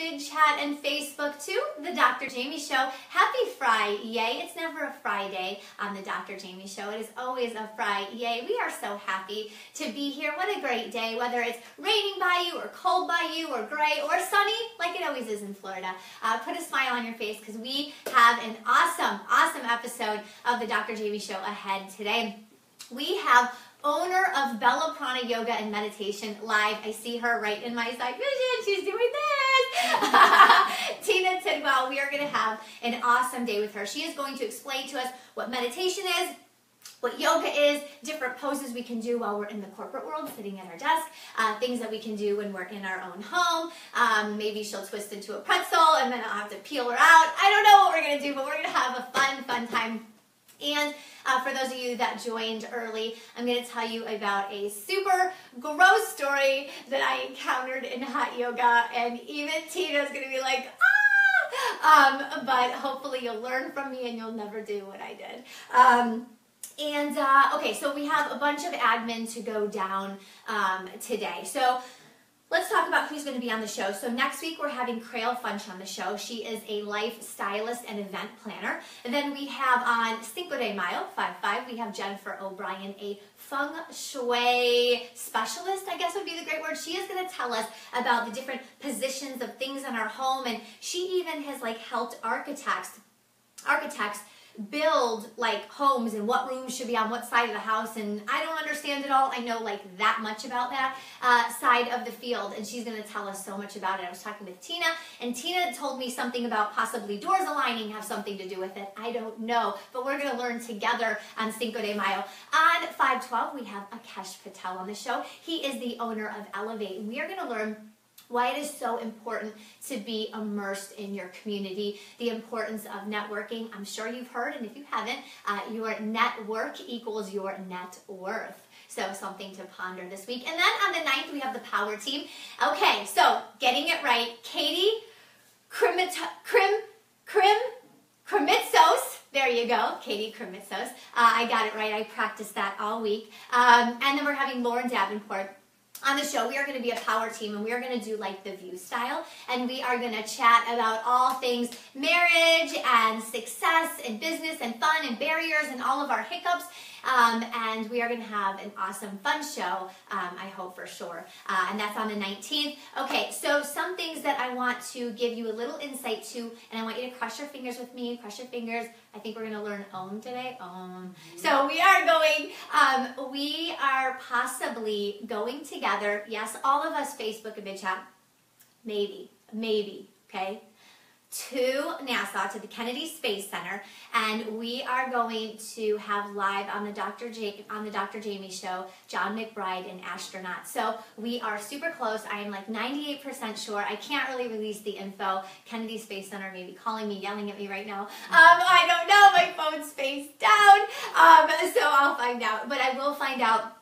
Vid Chat and Facebook to The Dr. Jaime Show. Happy Friday. It's never a Friday on The Dr. Jaime Show. It is always a Friday. We are so happy to be here. What a great day, whether it's raining by you or cold by you or gray or sunny like it always is in Florida. Put a smile on your face because we have an awesome episode of The Dr. Jaime Show ahead today. We have owner of Bella Prana Yoga and Meditation live. I see her right in my side vision. She's doing this. Tina Tidwell. We are going to have an awesome day with her. She is going to explain to us what meditation is, what yoga is, different poses we can do while we're in the corporate world, sitting at our desk, things that we can do when we're in our own home. Maybe she'll twist into a pretzel and then I'll have to peel her out. I don't know what we're going to do, but we're going to have a fun time. And for those of you that joined early, I'm going to tell you about a super gross story that I encountered in hot yoga, and even Tina's going to be like, ah! But hopefully you'll learn from me and you'll never do what I did. Okay, so we have a bunch of admin to go down today. So let's talk about who's going to be on the show. So next week we're having Crail Funch on the show. She is a life stylist and event planner. And then we have on Cinco de Mayo, 5-5, we have Jennifer O'Brien, a feng shui specialist, I guess would be the great word. She is going to tell us about the different positions of things in our home. And she even has helped architects build homes and what rooms should be on what side of the house, and I don't understand it all. I know that much about that side of the field, and she's going to tell us so much about it. I was talking with Tina, and Tina told me something about possibly doors aligning have something to do with it. I don't know, but we're going to learn together on Cinco de Mayo. On 5/12, we have Akesh Patel on the show. He is the owner of Elevate, and we are going to learn why it is so important to be immersed in your community, the importance of networking. I'm sure you've heard, and if you haven't, your network equals your net worth. So something to ponder this week. And then on the 9th, we have the Power Team. Okay, so getting it right, Katie Krimitsos. There you go, Katie Krimitsos. I got it right. I practiced that all week. And then we're having Lauren Davenport on the show. We are going to be a power team, and we are going to do the View style, and we are going to chat about all things marriage and success and business and fun and barriers and all of our hiccups, and we are going to have an awesome fun show, I hope for sure, and that's on the 19th. Okay, so some things that I want to give you a little insight to, and I want you to cross your fingers with me. Cross your fingers. I think we're going to learn Om today. Om. So we are possibly going together, yes, all of us, Facebook and Vid Chat, maybe, okay, to NASA, to the Kennedy Space Center, and we are going to have live on the Dr. Jaime Show, John McBride, an astronaut. So we are super close. I am 98% sure. I can't really release the info. Kennedy Space Center may be calling me, yelling at me right now. I don't know. My phone's face down. So I'll find out. But I will find out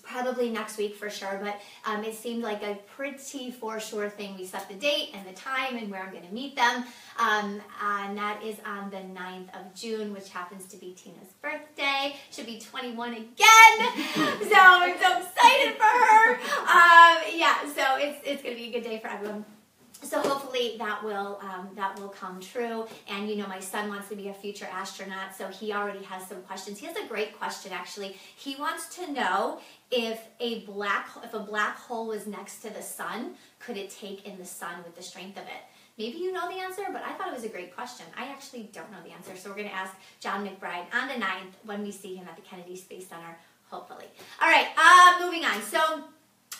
probably next week for sure, but it seemed like a pretty for sure thing. We set the date and the time and where I'm going to meet them, and that is on the 9th of June, which happens to be Tina's birthday. She'll be 21 again, so I'm so excited for her. Yeah, so it's going to be a good day for everyone. So hopefully that will come true. And my son wants to be a future astronaut, so he already has some questions. He has a great question actually. He wants to know if a black hole was next to the sun, could it take in the sun with the strength of it? Maybe you know the answer, but I thought it was a great question. I actually don't know the answer, so we're going to ask John McBride on the 9th when we see him at the Kennedy Space Center, hopefully. All right, moving on. So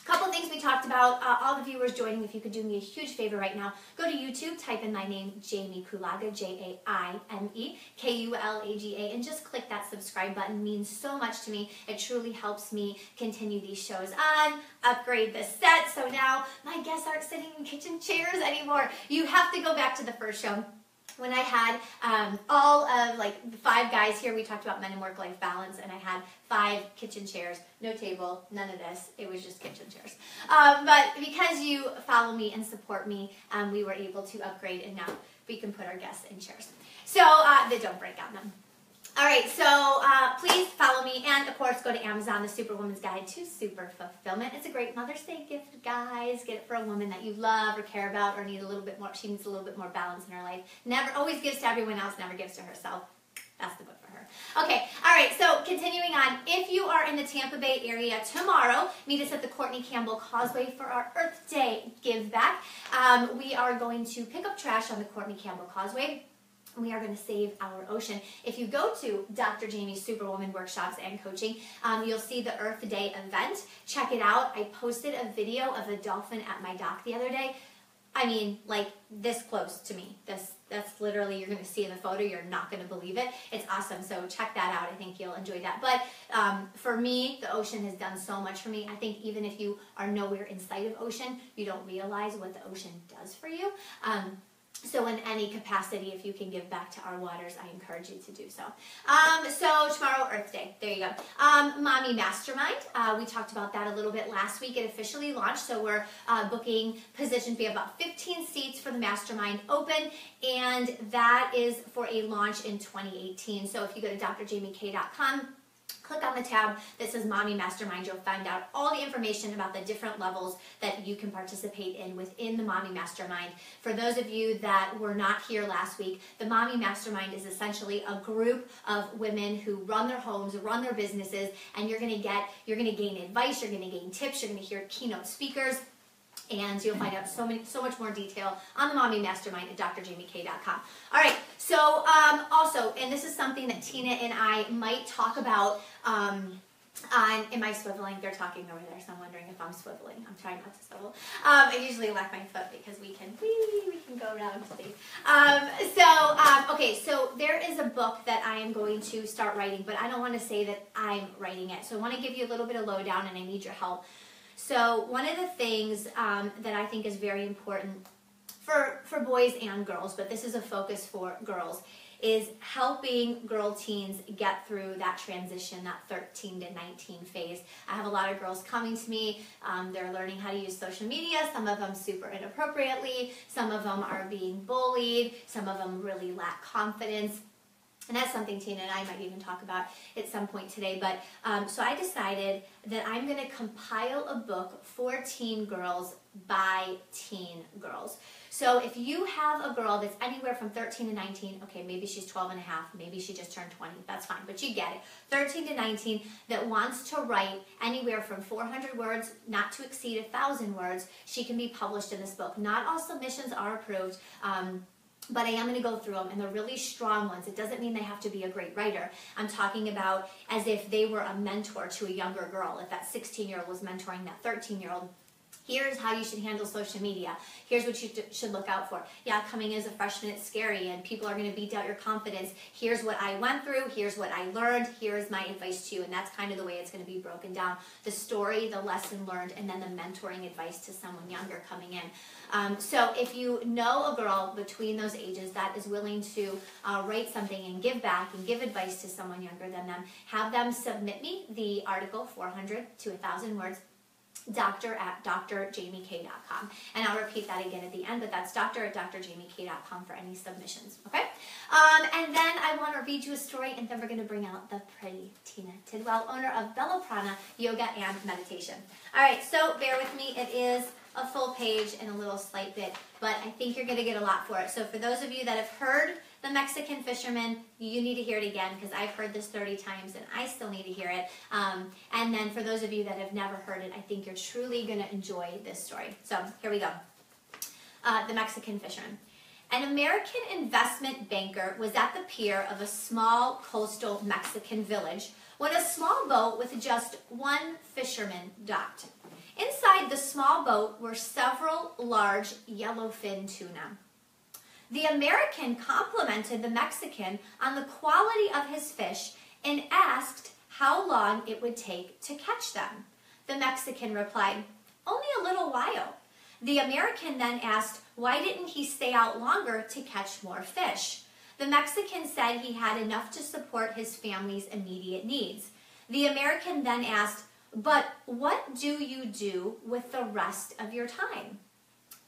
a couple things we talked about. All the viewers joining, if you could do me a huge favor right now, go to YouTube, type in my name, Jaime Kulaga, Jaime Kulaga, and just click that subscribe button. It means so much to me. It truly helps me continue these shows on, upgrade the set, so now my guests aren't sitting in kitchen chairs anymore. You have to go back to the first show. When I had all of the 5 guys here, we talked about men and work-life balance, and I had 5 kitchen chairs, no table, none of this. It was just kitchen chairs. But because you follow me and support me, we were able to upgrade, and now we can put our guests in chairs. So that don't break on them. All right, so please follow me, and of course go to Amazon, The Superwoman's Guide to Super Fulfillment. It's a great Mother's Day gift, guys. Get it for a woman that you love or care about or need a little bit more. She needs a little bit more balance in her life. Never always gives to everyone else, never gives to herself. That's the book for her. Okay, all right, so continuing on. If you are in the Tampa Bay area tomorrow, meet us at the Courtney Campbell Causeway for our Earth Day Give Back. We are going to pick up trash on the Courtney Campbell Causeway. We are going to save our ocean. If you go to Dr. Jaime's Superwoman Workshops and Coaching, you'll see the Earth Day event. Check it out. I posted a video of a dolphin at my dock the other day. I mean, like this close to me. That's literally, you're going to see in the photo, you're not going to believe it. It's awesome, so check that out. I think you'll enjoy that. But for me, the ocean has done so much for me. I think even if you are nowhere inside of ocean, you don't realize what the ocean does for you. So in any capacity, if you can give back to our waters, I encourage you to do so. So tomorrow, Earth Day. There you go. Mommy Mastermind. We talked about that a little bit last week. It officially launched, so we're booking positions. We have about 15 seats for the Mastermind open, and that is for a launch in 2018. So if you go to drjaimek.com, click on the tab that says Mommy Mastermind. You'll find out all the information about the different levels that you can participate in within the Mommy Mastermind. For those of you that were not here last week, the Mommy Mastermind is essentially a group of women who run their homes, run their businesses, and you're going to gain advice, you're going to gain tips, you're going to hear keynote speakers, and you'll find out so much more detail on the Mommy Mastermind at drjaimek.com. All right, so also, and this is something that Tina and I might talk about am I swiveling? They're talking over there, so I'm wondering if I'm swiveling. I'm trying not to swivel. I usually let my foot because we can go around to see. Okay, so there is a book that I am going to start writing, but I don't want to say that I'm writing it. So I want to give you a little bit of lowdown, and I need your help. So one of the things that I think is very important for boys and girls, but this is a focus for girls, is helping girl teens get through that transition, that 13 to 19 phase. I have a lot of girls coming to me. They're learning how to use social media, some of them super inappropriately, some of them are being bullied, some of them really lack confidence. And that's something Tina and I might even talk about at some point today. But so I decided that I'm going to compile a book for teen girls by teen girls. So if you have a girl that's anywhere from 13 to 19, okay, maybe she's 12 and a half, maybe she just turned 20, that's fine, but you get it. 13 to 19 that wants to write anywhere from 400 words, not to exceed 1,000 words, she can be published in this book. Not all submissions are approved. But I am going to go through them, and they're really strong ones. It doesn't mean they have to be a great writer. I'm talking about as if they were a mentor to a younger girl. If that 16-year-old was mentoring that 13-year-old, here's how you should handle social media. Here's what you should look out for. Yeah, coming as a freshman, it's scary, and people are going to beat out your confidence. Here's what I went through. Here's what I learned. Here's my advice to you, and that's kind of the way it's going to be broken down. The story, the lesson learned, and then the mentoring advice to someone younger coming in. So if you know a girl between those ages that is willing to write something and give back and give advice to someone younger than them, have them submit me the article, 400 to 1,000 words, doctor@drjaimek.com. And I'll repeat that again at the end, but that's doctor@drjaimek.com for any submissions, okay? And then I want to read you a story, and then we're going to bring out the pretty Tina Tidwell, owner of Prana Yoga and Meditation. All right, so bear with me. It is a full page and a little slight bit, but I think you're going to get a lot for it. So for those of you that have heard the Mexican fisherman, you need to hear it again, because I've heard this 30 times and I still need to hear it. And then for those of you that have never heard it, I think you're truly going to enjoy this story. So here we go. The Mexican fisherman. An American investment banker was at the pier of a small coastal Mexican village when a small boat with just one fisherman docked. Inside the small boat were several large yellowfin tuna. The American complimented the Mexican on the quality of his fish and asked how long it would take to catch them. The Mexican replied, "Only a little while." The American then asked, why didn't he stay out longer to catch more fish? The Mexican said he had enough to support his family's immediate needs. The American then asked, "But what do you do with the rest of your time?"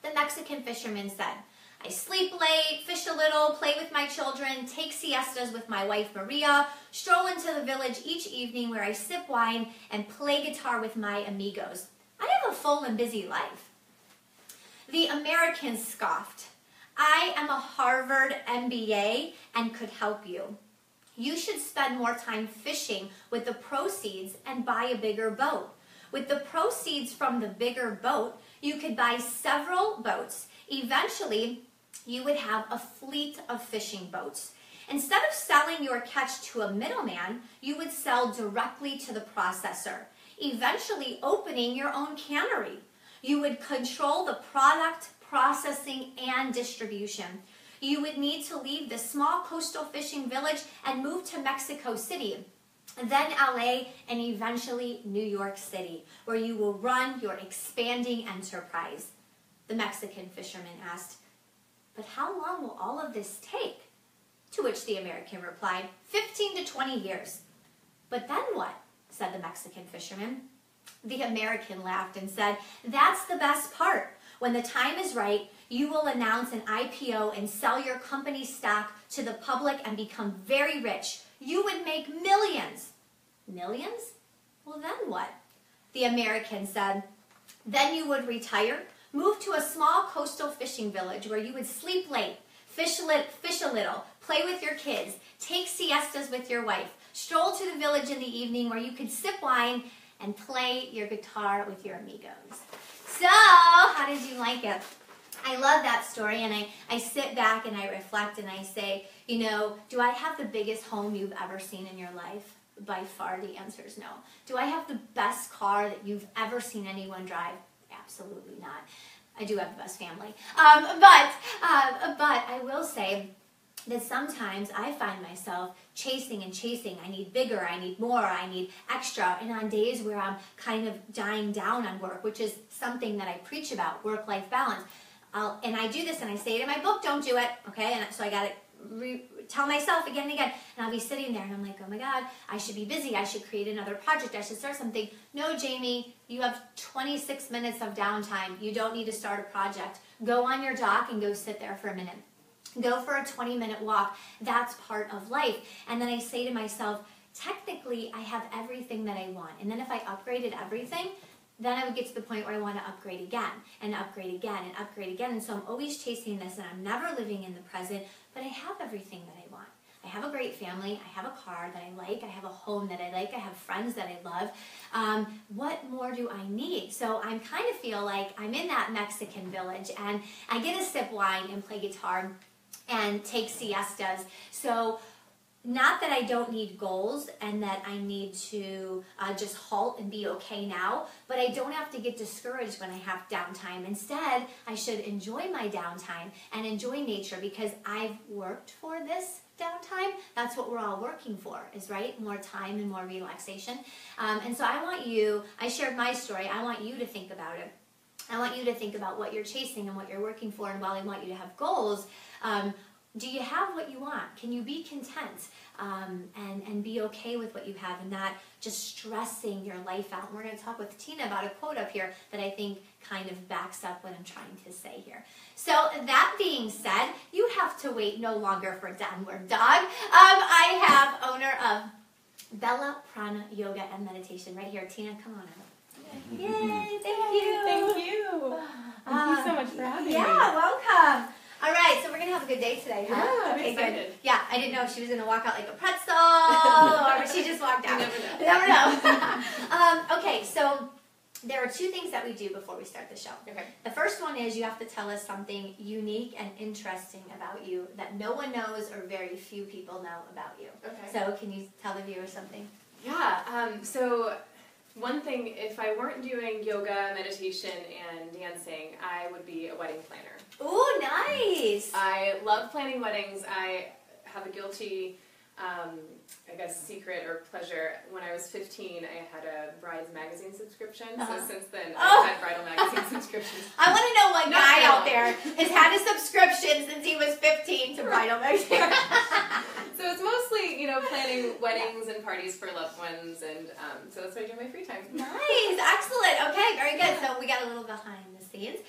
The Mexican fisherman said, I sleep late, fish a little, play with my children, take siestas with my wife Maria, stroll into the village each evening where I sip wine and play guitar with my amigos. I have a full and busy life. The American scoffed. I am a Harvard MBA and could help you. You should spend more time fishing with the proceeds and buy a bigger boat. With the proceeds from the bigger boat, you could buy several boats. Eventually, you would have a fleet of fishing boats. Instead of selling your catch to a middleman, you would sell directly to the processor, eventually opening your own cannery. You would control the product, processing, and distribution. You would need to leave the small coastal fishing village and move to Mexico City, then LA, and eventually New York City, where you will run your expanding enterprise. The Mexican fisherman asked, but how long will all of this take? To which the American replied, 15 to 20 years. But then what? Said the Mexican fisherman. The American laughed and said, that's the best part. When the time is right, you will announce an IPO and sell your company stock to the public and become very rich. You would make millions. Millions? Well, then what? The American said, then you would retire, move to a small coastal fishing village where you would sleep late, fish a little, play with your kids, take siestas with your wife, stroll to the village in the evening where you could sip wine and play your guitar with your amigos. So, how did you like it? I love that story, and I sit back and I reflect and I say, you know, do I have the biggest home you've ever seen in your life? By far, the answer is no. Do I have the best car that you've ever seen anyone drive? Absolutely not. I do have the best family. But I will say that sometimes I find myself chasing and chasing. I need bigger, I need more, I need extra. And on days where I'm kind of dying down on work, which is something that I preach about, work-life balance, and I do this and I say it in my book, don't do it, okay? And so I got to tell myself again and again. And I'll be sitting there and I'm like, oh my God, I should be busy. I should create another project. I should start something. No, Jamie, you have 26 minutes of downtime. You don't need to start a project. Go on your dock and go sit there for a minute. Go for a 20-minute walk. That's part of life. And then I say to myself, technically, I have everything that I want. And then if I upgraded everything, then I would get to the point where I want to upgrade again and upgrade again and upgrade again. And so I'm always chasing this and I'm never living in the present, but I have everything that I want. I have a great family. I have a car that I like. I have a home that I like. I have friends that I love. What more do I need? So I kind of feel like I'm in that Mexican village and I get to sip wine and play guitar and take siestas. So not that I don't need goals and that I need to just halt and be okay now, but I don't have to get discouraged when I have downtime. Instead, I should enjoy my downtime and enjoy nature because I've worked for this downtime. That's what we're all working for, is right? More time and more relaxation. And so I shared my story. I want you to think about it. I want you to think about what you're chasing and what you're working for. And while I want you to have goals, do you have what you want? Can you be content and be okay with what you have and not just stressing your life out? And we're going to talk with Tina about a quote up here that I think kind of backs up what I'm trying to say here. So that being said, you have to wait no longer for Downward Dog. I have owner of Bella Prana Yoga and Meditation right here. Tina, come on out. Yay, thank you. Thank you. Thank you so much for having me. Yeah, welcome. All right, so we're going to have a good day today, huh? Yeah, okay, I'm excited. Good. Yeah, I didn't know if she was going to walk out like a pretzel or she just walked out. You never know. You never know. Okay, so there are two things that we do before we start the show. Okay. The first one is you have to tell us something unique and interesting about you that no one knows or very few people know about you. Okay. So can you tell the viewers something? Yeah, so one thing, if I weren't doing yoga, meditation, and dancing, I would be a wedding planner. Ooh, nice! I love planning weddings. I have a guilty, I guess, secret or pleasure. When I was 15, I had a Brides magazine subscription. So since then, I've had bridal magazine subscriptions. I want to know what guy out there has had a subscription since he was 15 to bridal magazine. So it's mostly, planning weddings and parties for loved ones, and so that's what I do in my free time. Nice, excellent. Okay, very good. So we got a little behind the scenes. means.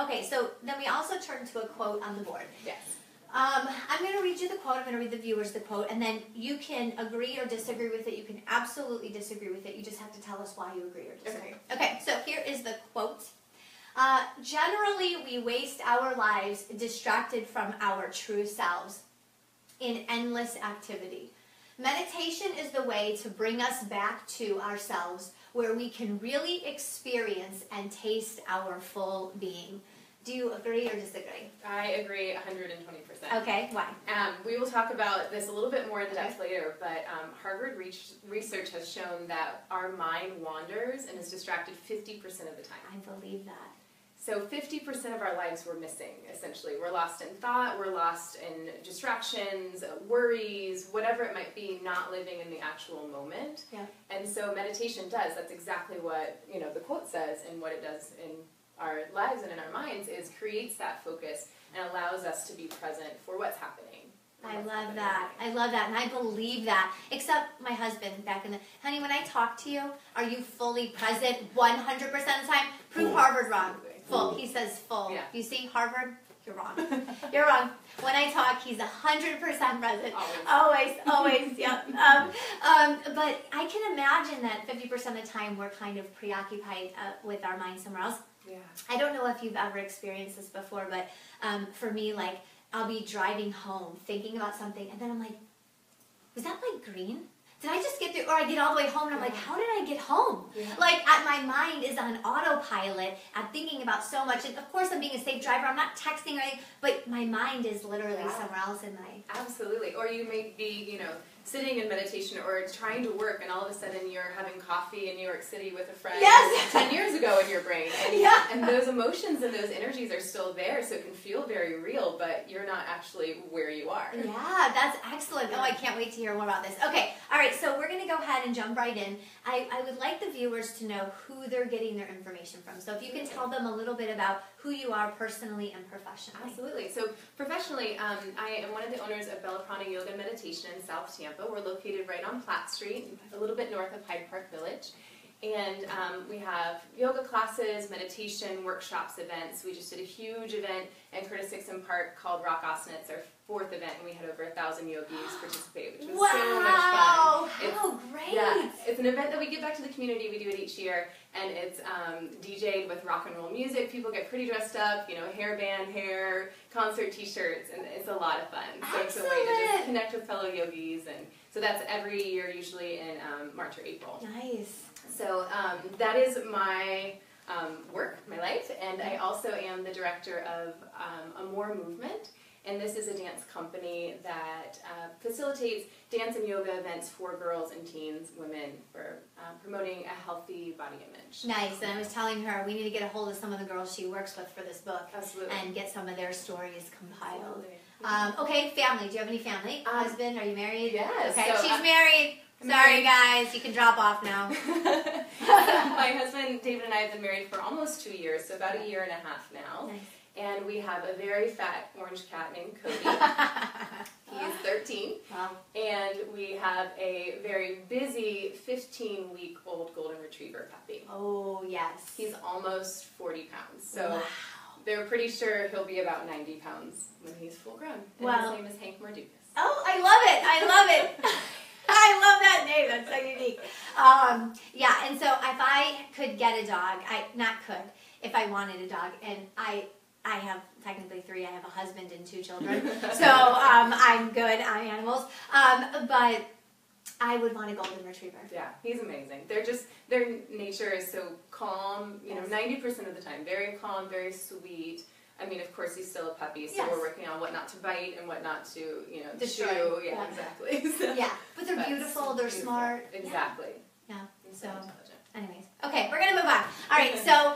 Okay, so then we also turn to a quote on the board. Yes. I'm going to read you the quote. I'm going to read the viewers the quote, and then you can agree or disagree with it. You can absolutely disagree with it. You just have to tell us why you agree or disagree. Okay, so here is the quote. Generally, we waste our lives distracted from our true selves in endless activity. Meditation is the way to bring us back to ourselves, where we can really experience and taste our full being. Do you agree or disagree? I agree 120%. Okay, why? We will talk about this a little bit more in depth later, but Harvard research has shown that our mind wanders and is distracted 50% of the time. I believe that. So 50% of our lives we're missing, essentially. We're lost in thought, we're lost in distractions, worries, whatever it might be, not living in the actual moment. Yeah. And so meditation does, that's exactly what, you know, the quote says, and what it does in our lives and in our minds is creates that focus and allows us to be present for what's happening. I love that. I love that, and I believe that. Except my husband back in the... Honey, when I talk to you, are you fully present 100% of the time? Prove Harvard wrong. Full. He says full. Yeah. You see, Harvard, you're wrong. You're wrong. When I talk, he's 100% present. Always, yep. But I can imagine that 50% of the time we're kind of preoccupied with our mind somewhere else. Yeah. I don't know if you've ever experienced this before, but for me, like, I'll be driving home thinking about something, and then I'm like, was that light green? Did I just get there? Or I get all the way home, and I'm like, how did I get home? Yeah. Like, my mind is on autopilot. I'm thinking about so much. And, of course, I'm being a safe driver. I'm not texting or anything, but my mind is literally somewhere else in my... Absolutely. Or you may be, you know, sitting in meditation or trying to work, and all of a sudden you're having coffee in New York City with a friend 10 years ago in your brain. And, and those emotions and those energies are still there, so it can feel very real, but you're not actually where you are. Yeah, that's excellent. Oh, I can't wait to hear more about this. Okay, all right, so we're going to go ahead and jump right in. I would like the viewers to know who they're getting their information from. So if you can tell them a little bit about who you are personally and professionally. Absolutely. So professionally, I am one of the owners of Prana Yoga and Meditation in South Tampa. We're located right on Platt Street, a little bit north of Hyde Park Village. And we have yoga classes, meditation, workshops, events. We just did a huge event in Curtis Dixon Park called Rock Asana. It's our 4th event, and we had over 1,000 yogis participate, which was so much fun. How great! Yeah, it's an event that we give back to the community. We do it each year, and it's DJ'd with rock and roll music. People get pretty dressed up, you know, hairband, hair, concert T-shirts, and it's a lot of fun. So it's a way to just connect with fellow yogis, and so that's every year, usually in March or April. Nice. So that is my work, my life, and I also am the director of Amour Movement, and this is a dance company that facilitates dance and yoga events for girls and teens, women, for promoting a healthy body image. Nice, and I was telling her we need to get a hold of some of the girls she works with for this book. Absolutely. And get some of their stories compiled. Absolutely. Okay, family. Do you have any family? Husband? Are you married? Yes. Okay, so she's married. Sorry, guys. You can drop off now. My husband, David, and I have been married for almost 2 years, so about 1.5 years now. Nice. And we have a very fat orange cat named Cody. He's 13. Wow. And we have a very busy 15-week-old golden retriever puppy. Oh, yes. He's almost 40 pounds. So they're pretty sure he'll be about 90 pounds when he's full grown. And his name is Hank Mardukis. Oh, I love it. I love it. I love that name. That's so unique. Yeah, and so if I could get a dog, if I wanted a dog, and I have technically 3. I have a husband and 2 children, so I'm good on animals. But I would want a golden retriever. Yeah, he's amazing. Their nature is so calm. You know, 90% of the time, very calm, very sweet. I mean, of course, he's still a puppy, so we're working on what not to bite and what not to, you know, chew. Yeah, exactly. So, yeah, but they're beautiful. They're smart. Exactly. Yeah. So intelligent. Anyways, okay, we're gonna move on. All right. So,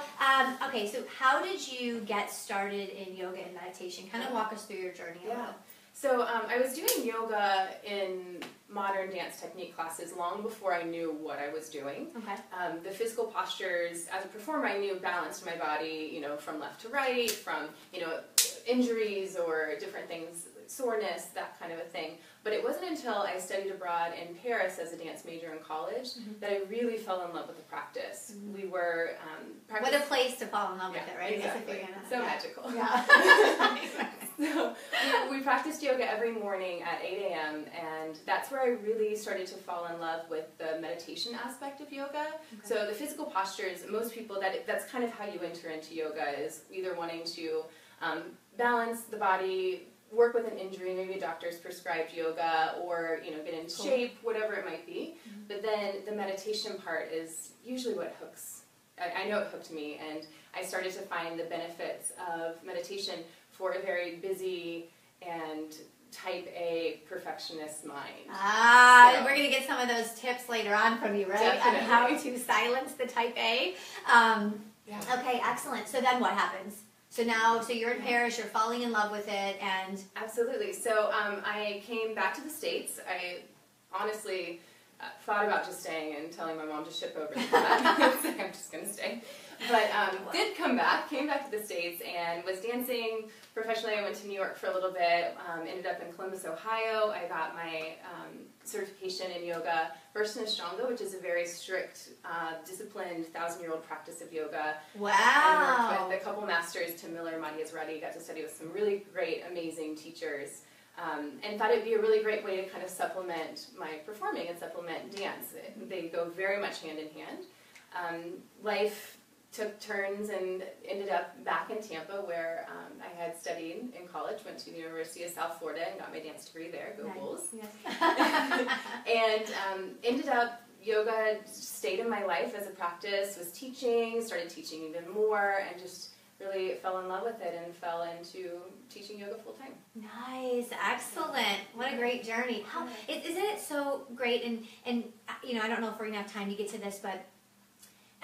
so how did you get started in yoga and meditation? Kind of walk us through your journey. Yeah. So I was doing yoga in modern dance technique classes long before I knew what I was doing. Okay. The physical postures, as a performer, I knew balanced my body, you know, from left to right, from, you know, injuries or different things soreness, that kind of a thing. But it wasn't until I studied abroad in Paris as a dance major in college that I really fell in love with the practice. We were what a place to fall in love with it, right? Exactly. So magical. Yeah. So we practiced yoga every morning at 8 a.m. and that's where I really started to fall in love with the meditation aspect of yoga. So the physical postures, most people, that's kind of how you enter into yoga, is either wanting to balance the body, work with an injury, maybe a doctor's prescribed yoga, or get in shape, whatever it might be. But then the meditation part is usually what hooks. I know it hooked me, and I started to find the benefits of meditation for a very busy and type A perfectionist mind. So we're going to get some of those tips later on from you, right? Definitely. On how to silence the type A. Okay, excellent. So then what happens? So you're in Paris, you're falling in love with it, and... Absolutely. So I came back to the States. I honestly thought about just staying and telling my mom to ship over the mat. I'm just going to stay. But did came back to the States and was dancing professionally. I went to New York for a little bit, ended up in Columbus, Ohio. I got my certification in yoga, first in Ashtanga, which is a very strict, disciplined, 1,000-year-old practice of yoga. Wow. I worked with a couple masters, Tim Miller, Madhya Azrati, got to study with some really great, amazing teachers. And thought it'd be a really great way to kind of supplement my performing and supplement dance. They go very much hand in hand. Life took turns and ended up back in Tampa, where I had studied in college, went to the University of South Florida and got my dance degree there, go Bulls. Yes. And ended up, yoga stayed in my life as a practice, was teaching, started teaching even more, and just really fell in love with it and fell into teaching yoga full time. Nice, excellent. What a great journey. Isn't it so great? And I don't know if we're gonna have time to get to this, but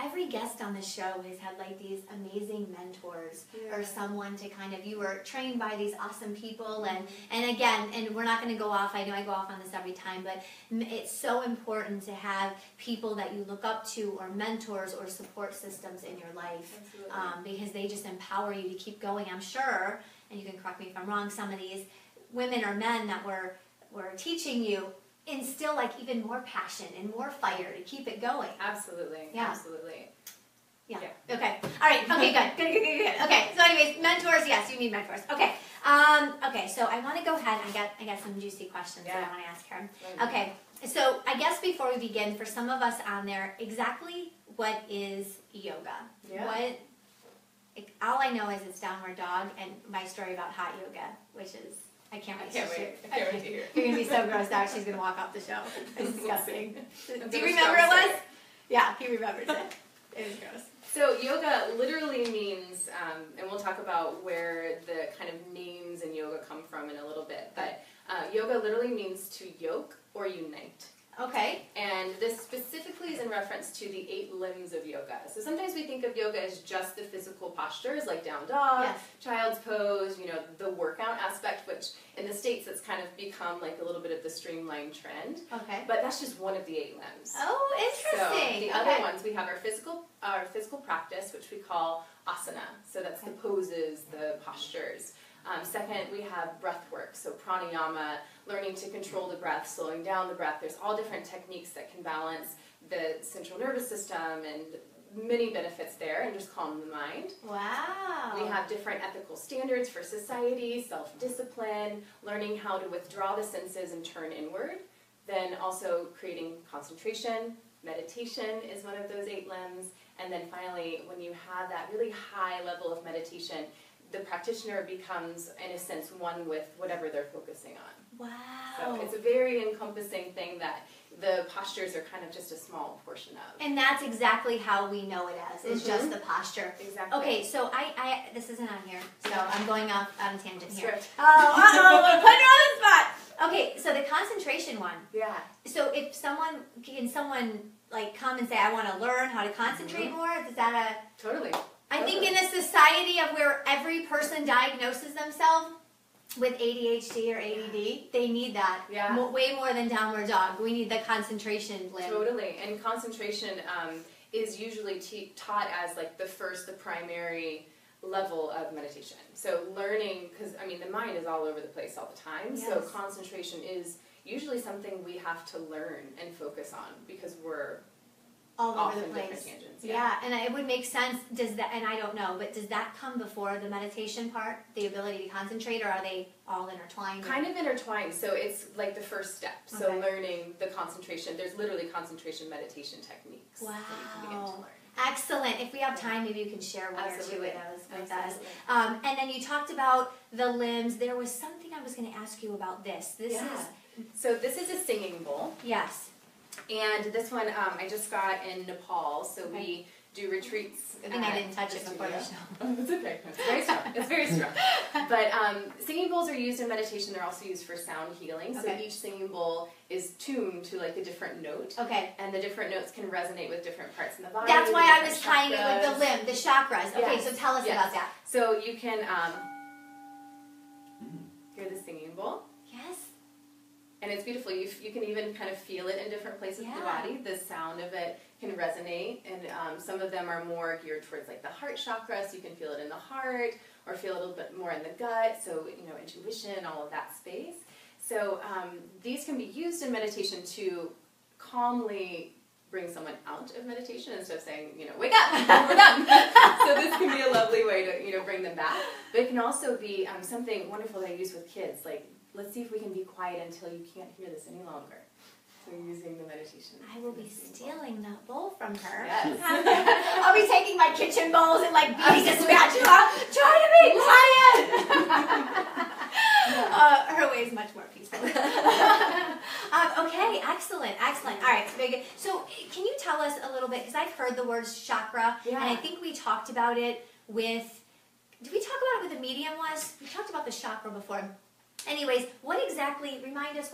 every guest on the show has had like these amazing mentors or someone to you were trained by these awesome people, and again, and we're not going to go off, I know I go off on this every time, but it's so important to have people that you look up to, or mentors or support systems in your life, because they just empower you to keep going. I'm sure, and you can correct me if I'm wrong, some of these women or men that were teaching you instill like even more passion and more fire to keep it going. Absolutely. Yeah. Absolutely. Yeah. Okay. All right. Okay. Good. Okay. So, anyways, mentors. Yes, you need mentors. Okay. Okay. So I want to go ahead. I got some juicy questions that I want to ask her. Okay. So I guess before we begin, for some of us on there, exactly what is yoga? Yeah. All I know is it's downward dog and my story about hot yoga, which is. I can't wait to hear. You're going to be so grossed out. She's going to walk off the show. It's disgusting. Do you remember it was? Yeah, he remembers it. It was gross. So yoga literally means, and we'll talk about where the kind of names in yoga come from in a little bit, but yoga literally means to yoke or unite. Okay. And this specifically is in reference to the 8 limbs of yoga. So sometimes we think of yoga as just the physical postures, like down dog, child's pose, the workout aspect, which in the States it's kind of become like a little bit of the streamlined trend. Okay. But that's just one of the 8 limbs. Oh, interesting. So the other ones, we have our physical practice, which we call asana. So that's the poses, the postures. Second, we have breath work, so pranayama, learning to control the breath, slowing down the breath. There's all different techniques that can balance the central nervous system and many benefits there, and just calm the mind. Wow. We have different ethical standards for society, self-discipline, learning how to withdraw the senses and turn inward. Then also creating concentration. Meditation is one of those 8 limbs. And then finally, when you have that really high level of meditation, the practitioner becomes, in a sense, one with whatever they're focusing on. Wow. So it's a very encompassing thing that the postures are kind of just a small portion of. And that's exactly how we know it as, is just the posture. Exactly. Okay, so I this isn't on here, so I'm going off on a tangent here. Script. I'm putting her on the spot. Okay, so the concentration one. Yeah. So if someone like come and say, I want to learn how to concentrate more, is that a... Totally. I think in a society of where every person diagnoses themselves with ADHD or ADD, they need that way more than downward dog. We need the concentration limb. Totally, and concentration is usually taught as like the primary level of meditation. So learning, because I mean the mind is all over the place all the time, so concentration is usually something we have to learn and focus on because we're all over the different place. Tangents. Yeah, and it would make sense. Does that? And I don't know, but does that come before the meditation part, the ability to concentrate, or are they all intertwined? Kind of intertwined. So it's like the first step. So learning the concentration. There's literally concentration meditation techniques. Wow. That you can begin to learn. Excellent. If we have time, maybe you can share one or two of those with us. Absolutely. And then you talked about the limbs. There was something I was going to ask you about this. So this is a singing bowl. Yes. And this one I just got in Nepal. So we do retreats. I think I didn't touch it before the show. Oh, it's okay. It's very strong. It's very strong. But singing bowls are used in meditation. They're also used for sound healing. So each singing bowl is tuned to like a different note. Okay. And the different notes can resonate with different parts in the body. That's why I was tying it with the limb, the chakras. Okay, so tell us about that. So you can hear the singing bowl. Yes. And it's beautiful. You can even kind of feel it in different places of the body. The sound of it can resonate, and some of them are more geared towards like the heart chakra, so you can feel it in the heart, or feel a little bit more in the gut, so intuition, all of that space. So these can be used in meditation to calmly bring someone out of meditation instead of saying, wake up, we're done. So this can be a lovely way to bring them back. But it can also be something wonderful that I use with kids, like, let's see if we can be quiet until you can't hear this any longer. So using the meditation. I will be stealing that bowl from her. Yes. I'll be taking my kitchen bowls and like beating a spatula. Try to be quiet. Her way is much more peaceful. Okay, excellent. All right, very good. So can you tell us a little bit, because I've heard the word chakra, and I think we talked about it with, did we talk about it with the medium was? We talked about the chakra before. Anyways, what exactly, remind us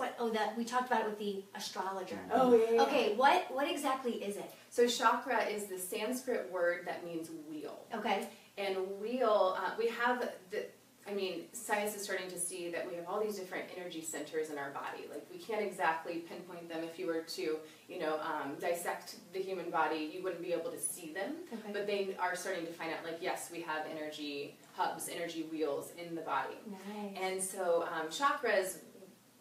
we talked about it with the astrologer. Oh, yeah. Okay, what exactly is it? So chakra is the Sanskrit word that means wheel. Okay. And wheel, we have science is starting to see that we have all these different energy centers in our body. Like, we can't exactly pinpoint them. If you were to, dissect the human body, you wouldn't be able to see them. Okay. But they are starting to find out, like, yes, we have energy hubs, energy wheels in the body. Nice. And so chakras,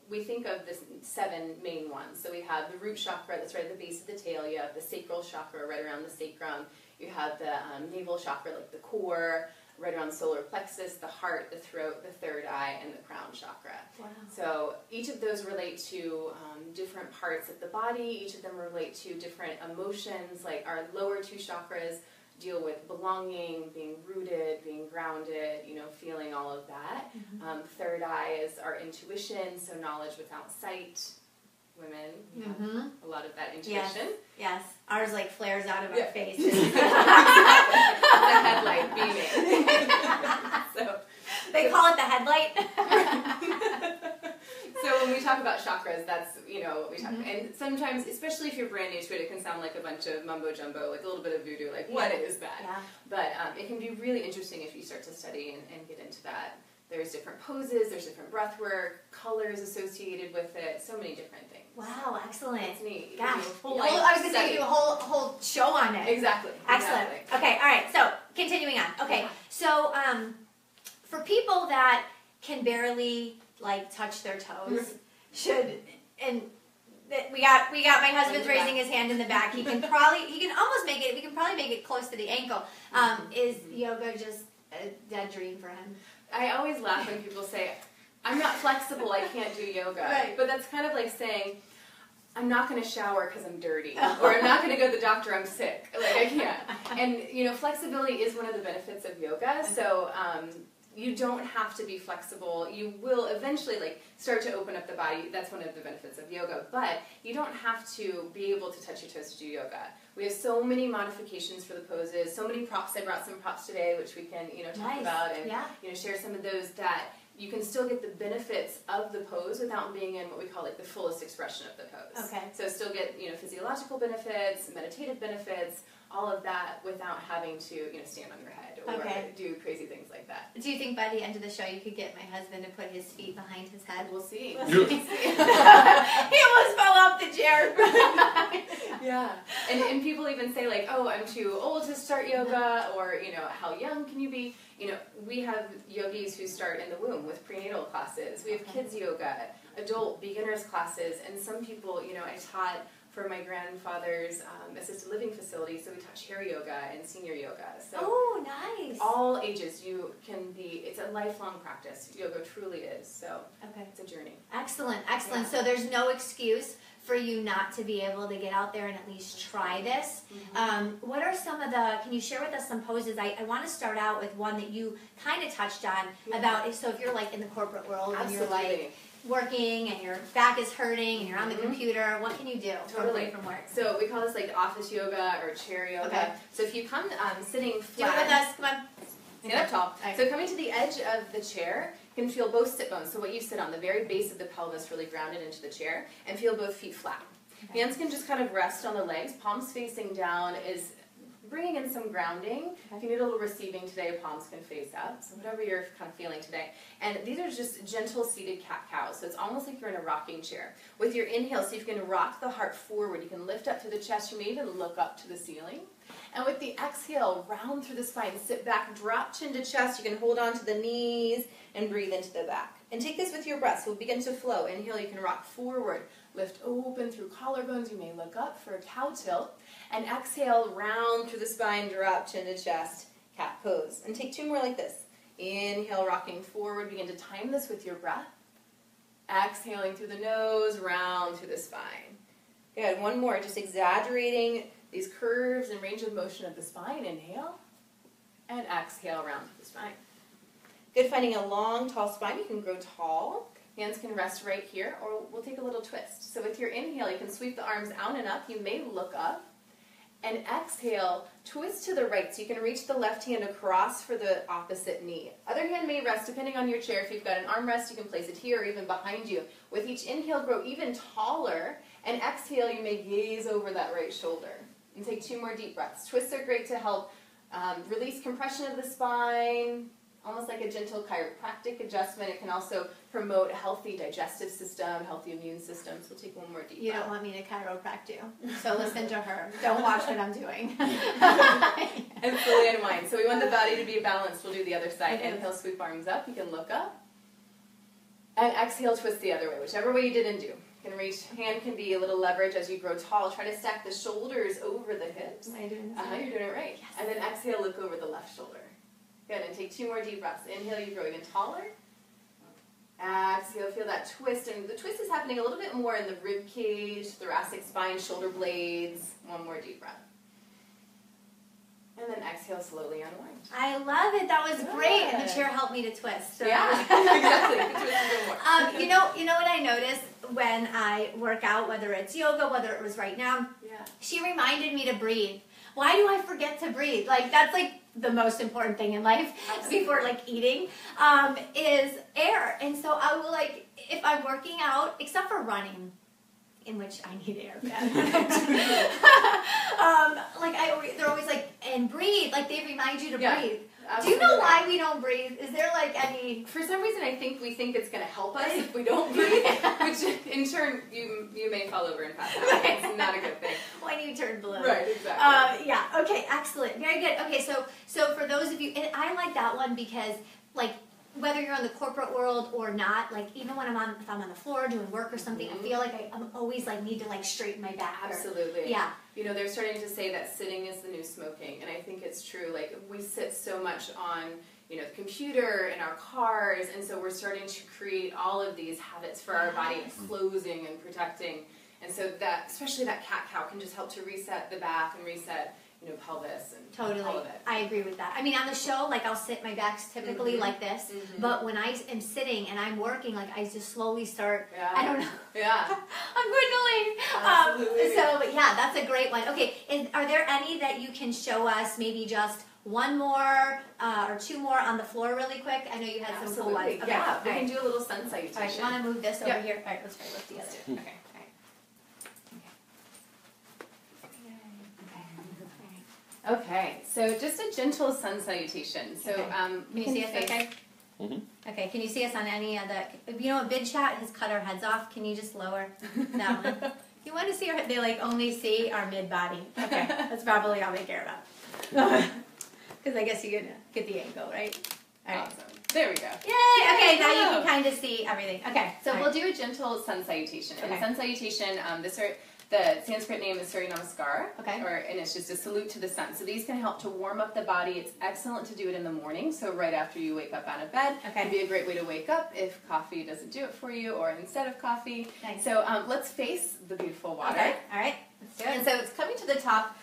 we think of the 7 main ones. So we have the root chakra that's right at the base of the tail. You have the sacral chakra right around the sacrum. You have the navel chakra, like the core, right around the solar plexus, the heart, the throat, the third eye, and the crown chakra. Wow. So each of those relate to different parts of the body. Each of them relate to different emotions. Like our lower 2 chakras deal with belonging, being rooted, being grounded, feeling all of that. Mm-hmm. Third eye is our intuition, so knowledge without sight. Women, a lot of that intuition. Yes. Ours like flares out of our faces. The headlight beaming. They call it the headlight. So when we talk about chakras, that's, what we talk about. And sometimes, especially if you're brand new to it, it can sound like a bunch of mumbo-jumbo, like a little bit of voodoo, like, what is that? Yeah. But it can be really interesting if you start to study and get into that. There's different poses, there's different breath work, colors associated with it, so many different things. Wow, excellent. It's neat. Gosh, I was going to say do a whole show on it. Exactly. Excellent. Exactly. Okay, all right, so continuing on. Okay, so for people that can barely touch their toes, we got my husband's raising his hand in the back. We can probably make it close to the ankle. Is yoga just a dead dream for him? I always laugh when people say, I'm not flexible, I can't do yoga. Right. But that's kind of like saying, I'm not going to shower because I'm dirty. Or I'm not going to go to the doctor, I'm sick. Like, I can't. And, flexibility is one of the benefits of yoga. So you don't have to be flexible. You will eventually start to open up the body. That's one of the benefits of yoga. But you don't have to be able to touch your toes to do yoga. We have so many modifications for the poses, so many props. I brought some props today, which we can, talk about and share some of those that you can still get the benefits of the pose without being in what we call the fullest expression of the pose. Okay. So still get, physiological benefits, meditative benefits, all of that without having to, stand on your head or do crazy things like that. Do you think by the end of the show you could get my husband to put his feet behind his head? We'll see. He almost fell off the chair. Yeah. And people even say like, oh, I'm too old to start yoga, or, how young can you be? We have yogis who start in the womb with prenatal classes. We have kids yoga, adult beginners classes, and some people, I taught for my grandfather's assisted living facility, so we taught chair yoga and senior yoga. So nice. All ages, you can be, it's a lifelong practice. Yoga truly is, so it's a journey. Excellent. Yeah. So there's no excuse for you not to be able to get out there and at least try this. What are some of can you share with us some poses? I want to start out with one that you kind of touched on about, so if you're like in the corporate world and you're like working and your back is hurting and you're on the computer, what can you do away from work? So we call this like office yoga or chair yoga. Okay. So if you come sitting flat. Do it with us, come on. Stand up tall. Right. So coming to the edge of the chair, you can feel both sit bones. So what you sit on, the very base of the pelvis really grounded into the chair, and feel both feet flat. Okay. Hands can just kind of rest on the legs. Palms facing down is bringing in some grounding. If you need a little receiving today, palms can face up. So whatever you're kind of feeling today. And these are just gentle seated cat-cows. So it's almost like you're in a rocking chair. With your inhale, see if you can rock the heart forward. You can lift up to the chest. You may even look up to the ceiling. And with the exhale, round through the spine. Sit back, drop chin to chest. You can hold on to the knees and breathe into the back. And take this with your breath. So we'll begin to flow. Inhale, you can rock forward. Lift open through collarbones. You may look up for a cow tilt. And exhale, round through the spine, drop chin to chest, cat pose. And take two more like this. Inhale, rocking forward. Begin to time this with your breath. Exhaling through the nose, round through the spine. Good. One more, just exaggerating these curves and range of motion of the spine. Inhale. And exhale, round through the spine. Good. Finding a long, tall spine. You can grow tall. Hands can rest right here, or we'll take a little twist. So with your inhale, you can sweep the arms out and up. You may look up. And exhale, twist to the right. So you can reach the left hand across for the opposite knee. Other hand may rest depending on your chair. If you've got an armrest, you can place it here or even behind you. With each inhale, grow even taller. And exhale, you may gaze over that right shoulder. And take two more deep breaths. Twists are great to help release compression of the spine, almost like a gentle chiropractic adjustment. It can also promote a healthy digestive system, healthy immune system. So we'll take one more deep breath. You don't want me to chiropract you, so listen to her. Don't watch what I'm doing. And fully unwind. So we want the body to be balanced. We'll do the other side. Inhale, sweep arms up. You can look up. And exhale, twist the other way, whichever way you didn't do. You can reach, hand can be a little leverage as you grow tall. Try to stack the shoulders over the hips. Am I doing this? You're doing it right. Yes. And then exhale, look over the left shoulder. Good, and take two more deep breaths. Inhale, you grow even taller. Exhale, feel that twist. And the twist is happening a little bit more in the rib cage, thoracic spine, shoulder blades. One more deep breath. And then exhale, slowly unwind. I love it. That was great. And the chair helped me to twist. So yeah, exactly. You can twist even more. You know what I noticed when I work out, whether it's yoga, whether it was right now? Yeah. She reminded me to breathe. Why do I forget to breathe? Like, that's like the most important thing in life. Absolutely. Before like eating, is air. And so I will, like, if I'm working out, except for running, in which I need air. They're always like, and breathe. Like, they remind you to breathe. Absolutely. Do you know why we don't breathe? Is there like any... For some reason, I think we think it's going to help us if we don't breathe, which in turn, you may fall over and pass out. It's not a good thing. When you turn blue. Right, exactly. Yeah, okay, excellent. Very good. Okay, so for those of you, and I like that one because, like, whether you're in the corporate world or not, like, even when if I'm on the floor doing work or something, I feel like I'm always, like, need to, like, straighten my back. Absolutely. Yeah. You know, they're starting to say that sitting is the new smoking, and I think it's true. Like, we sit so much on, the computer, in our cars, and so we're starting to create all of these habits for our body of closing and protecting. And so that, especially that cat-cow, can just help to reset the back and reset, pelvis and all of it. I agree with that. I mean, on the show, like, I'll sit, my back's typically like this, but when I am sitting and I'm working, like, I just slowly start, I don't know. Yeah. I'm dwindling. So, yeah, that's a great one. Okay, and are there any that you can show us, maybe just one more or two more on the floor really quick? I know you had some cool ones. Okay. Yeah, we can do a little sun salutation. All right, you want to move this over here? All right, let's try to lift the other. Okay. Okay, so just a gentle sun salutation. So can you see us okay? Mm-hmm. Okay, can you see us on any of the, you know, a vid chat has cut our heads off. Can you just lower that one? If you want to see our, they like only see our mid body. Okay, that's probably all they care about. Because I guess you get the angle, right? All right. Awesome. There we go. Yay! Okay, now you can kind of see everything. Okay, so we'll do a gentle sun salutation. Okay. And sun salutation, the Sanskrit name is Surya Namaskar, and it's just a salute to the sun. So these can help to warm up the body. It's excellent to do it in the morning, so right after you wake up out of bed. Okay. It'd be a great way to wake up if coffee doesn't do it for you, or instead of coffee. Nice. So let's face the beautiful water. Okay. All right, let's do it. And so it's coming to the top.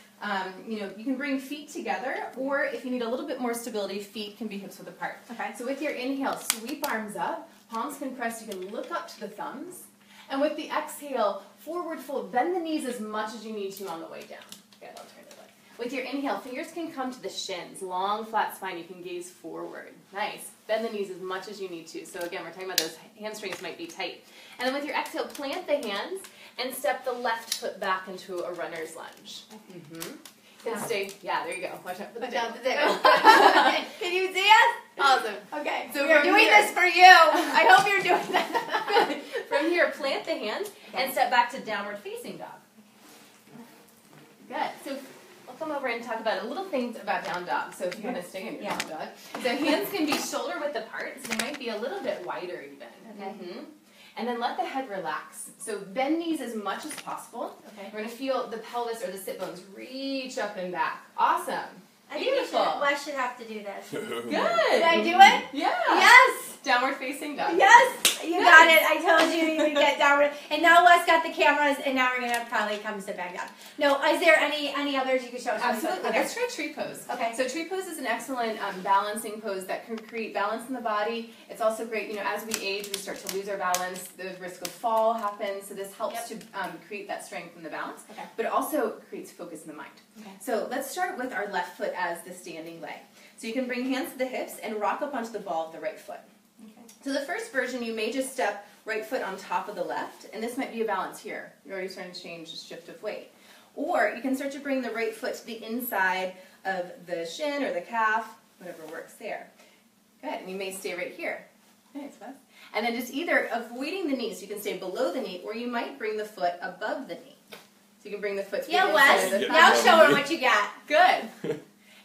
You know, you can bring feet together, or if you need a little bit more stability, feet can be hips width apart. Okay. So with your inhale, sweep arms up, palms can press, you can look up to the thumbs. And with the exhale, forward fold, bend the knees as much as you need to on the way down. Good, alternatively. With your inhale, fingers can come to the shins, long flat spine, you can gaze forward. Nice. Bend the knees as much as you need to. So again, we're talking about those hamstrings might be tight. And then with your exhale, plant the hands and step the left foot back into a runner's lunge. Mm-hmm. Then stay, yeah, there you go. Watch out for the down. Can you see us? Awesome. Okay, so we're doing this for you. I hope you're doing that. From here, plant the hands and step back to downward facing dog. Good. So we'll come over and talk about a little things about down dog. So if you want to stay in your down dog. So hands can be shoulder width apart, so they might be a little bit wider even. Okay. Mm-hmm. And then let the head relax. So bend knees as much as possible. Okay. We're going to feel the pelvis or the sit bones reach up and back. Awesome. Beautiful. I should have to do this. Good. Did I do it? Yeah. Yes. Downward facing dog. Yes. You got it. I told you would get downward. And now Wes got the cameras, and now we're going to probably come sit back down. No, is there any others you could show us? Absolutely. Okay. Let's try tree pose. Okay. So tree pose is an excellent balancing pose that can create balance in the body. It's also great, you know, as we age, we start to lose our balance. The risk of fall happens. So this helps to create that strength and the balance. Okay. But it also creates focus in the mind. Okay. So let's start with our left foot as the standing leg. So you can bring hands to the hips and rock up onto the ball of the right foot. Okay. So the first version, you may just step right foot on top of the left, and this might be a balance here. You're already starting to change the shift of weight. Or you can start to bring the right foot to the inside of the shin or the calf, whatever works there. Good, and you may stay right here. Nice, Wes. And then just either avoiding the knee, so you can stay below the knee, or you might bring the foot above the knee. So you can bring the foot to the inside of the thigh. Now show her what you got. Good.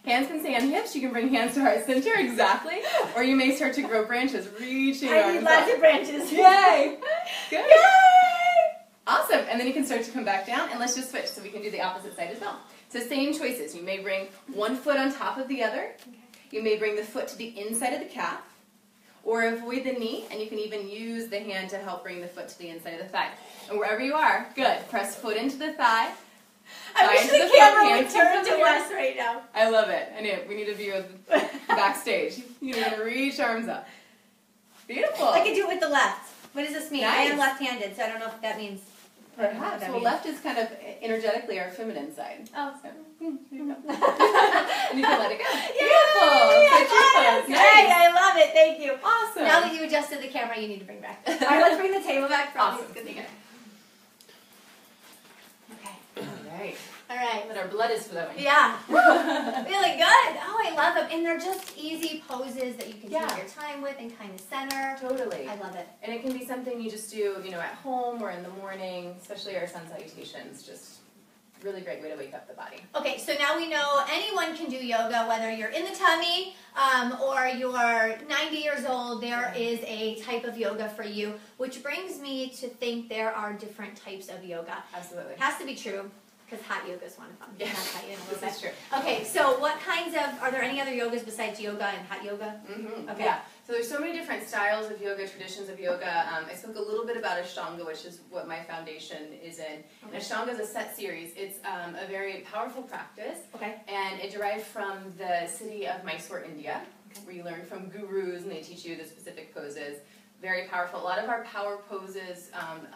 Hands can stay on hips. You can bring hands to heart center, exactly. Or you may start to grow branches, reaching arms up. I need lots of branches. Yay! Good. Yay! Awesome. And then you can start to come back down, and let's just switch so we can do the opposite side as well. So same choices. You may bring one foot on top of the other. You may bring the foot to the inside of the calf, or avoid the knee, and you can even use the hand to help bring the foot to the inside of the thigh. And wherever you are, good. Press foot into the thigh. I wish the camera would turn to us right now. I love it. I know. We need a view of the backstage. You need to reach arms up. Beautiful. I can do it with the left. What does this mean? Nice. I am left-handed, so I don't know if that means. Perhaps. Well, left is kind of energetically our feminine side. Oh. So, and you can let it go. Yay! Beautiful. Nice. Hey, I love it. Thank you. Awesome. Now that you adjusted the camera, you need to bring back. All right, let's bring the table back. Awesome. Good thing. All right, but our blood is flowing. Yeah. Really good. Oh, I love them. And they're just easy poses that you can take your time with and kind of center. Totally. I love it. And it can be something you just do, you know, at home or in the morning, especially our sun salutations. Just really great way to wake up the body. Okay, so now we know anyone can do yoga, whether you're in the tummy or you're 90 years old, there is a type of yoga for you, which brings me to think there are different types of yoga. Absolutely. It has to be true. Because hot yoga is one of them. Yeah, that's true. Okay, so what kinds of, are there any other yogas besides yoga and hot yoga? Mm-hmm. Okay. Yeah, so there's so many different styles of yoga, traditions of yoga. I spoke a little bit about Ashtanga, which is what my foundation is in. Okay. And Ashtanga is a set series. It's a very powerful practice. Okay. And it derived from the city of Mysore, India, where you learn from gurus and they teach you the specific poses. Very powerful. A lot of our power poses,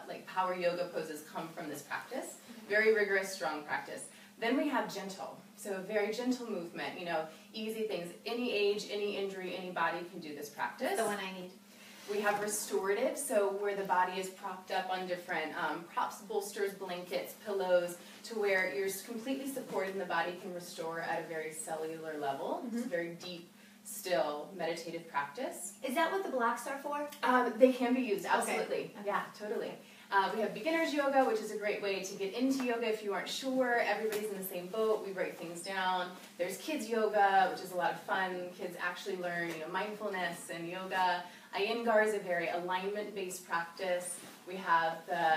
like power yoga poses, come from this practice. Very rigorous, strong practice. Then we have gentle. So very gentle movement, you know, easy things. Any age, any injury, any body can do this practice. The one I need. We have restorative, so where the body is propped up on different props, bolsters, blankets, pillows, to where you're completely supported and the body can restore at a very cellular level. It's a very deep, still, meditative practice. Is that what the blocks are for? They can be used, absolutely. Okay. Yeah, totally. We have beginner's yoga, which is a great way to get into yoga if you aren't sure. Everybody's in the same boat. We break things down. There's kids yoga, which is a lot of fun. Kids actually learn, mindfulness and yoga. Iyengar is a very alignment-based practice. We have the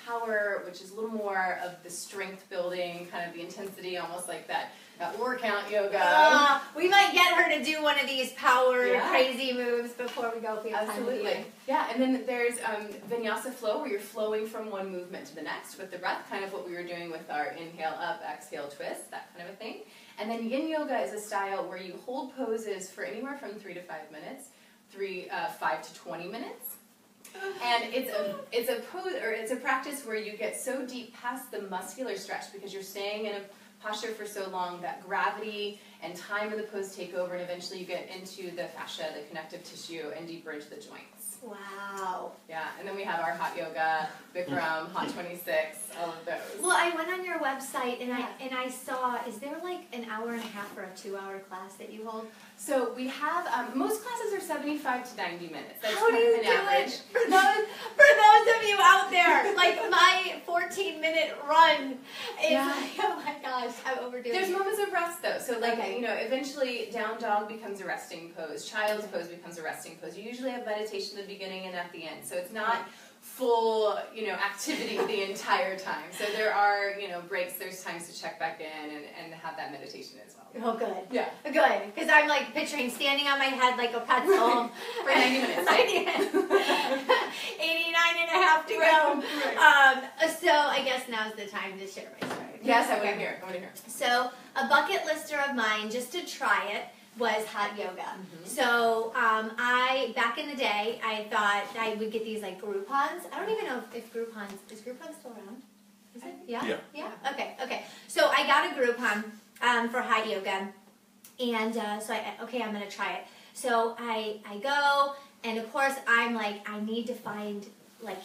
power, which is a little more of the strength building, kind of the intensity, almost like that workout yoga. We might get her to do one of these power crazy moves before we go. Absolutely. Yeah, and then there's vinyasa flow, where you're flowing from one movement to the next with the breath, kind of what we were doing with our inhale up, exhale twist, that kind of a thing. And then Yin Yoga is a style where you hold poses for anywhere from 3 to 5 minutes, 5 to 20 minutes. And it's a pose, or it's a practice where you get so deep past the muscular stretch because you're staying in a posture for so long that gravity and time of the pose take over, and eventually you get into the fascia, the connective tissue, and deeper into the joints. Wow. Yeah, and then we have our hot yoga, Bikram, hot 26, all of those. Well, I went on your website and I saw, is there like an hour and a half or a 2-hour class that you hold? So we have, most classes are 75 to 90 minutes. That's How do you do average. it? For those of you out there, like my 14-minute run is like, oh my gosh, I'm overdoing There's it. moments of rest though. So like, eventually down dog becomes a resting pose. Child's pose becomes a resting pose. You usually have meditation at the beginning and at the end. So it's not full, activity the entire time. So there are, breaks, there's times to check back in and have that meditation as well. Oh, good. Yeah. Good. Because I'm like picturing standing on my head like a pretzel. For 90 minutes. 89 and a half to go. So I guess now's the time to share my story. Yes, I want to hear it. So a bucket lister of mine, just to try it, was hot yoga. So back in the day, I thought I would get these like Groupons. I don't even know if Groupon, is Groupon still around? Is it? Yeah? Yeah? Okay. So I got a Groupon for hot yoga. And so I'm going to try it. So I go, and of course I'm like, I need to find, like,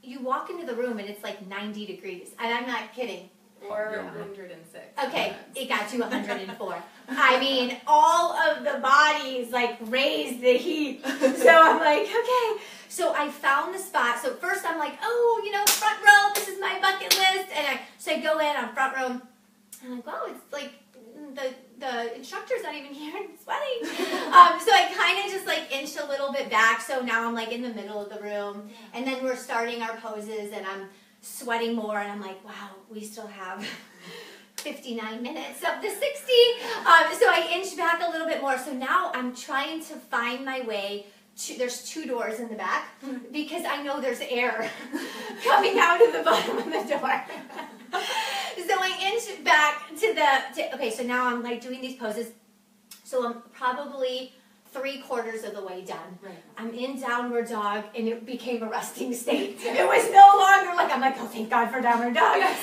you walk into the room and it's like 90 degrees. And I'm not kidding. 406. Okay, it got to 104. I mean, all of the bodies like raised the heat. So I'm like, okay. So I found the spot. So first I'm like, front row, this is my bucket list. And so I go in on front row. And I'm like, wow, it's like the instructor's not even here and sweating. So I kind of just like inched a little bit back. So now I'm like in the middle of the room. And then we're starting our poses and I'm sweating more, and I'm like, wow, we still have 59 minutes up to 60. So I inched back a little bit more. So now I'm trying to find my way to, there's 2 doors in the back, because I know there's air coming out of the bottom of the door. So I inched back okay, so now I'm like doing these poses. So I'm probably 3/4 of the way done. Right. I'm in downward dog, and it became a resting state. It was no longer like, I'm like, oh, thank God for downward dog. Yes.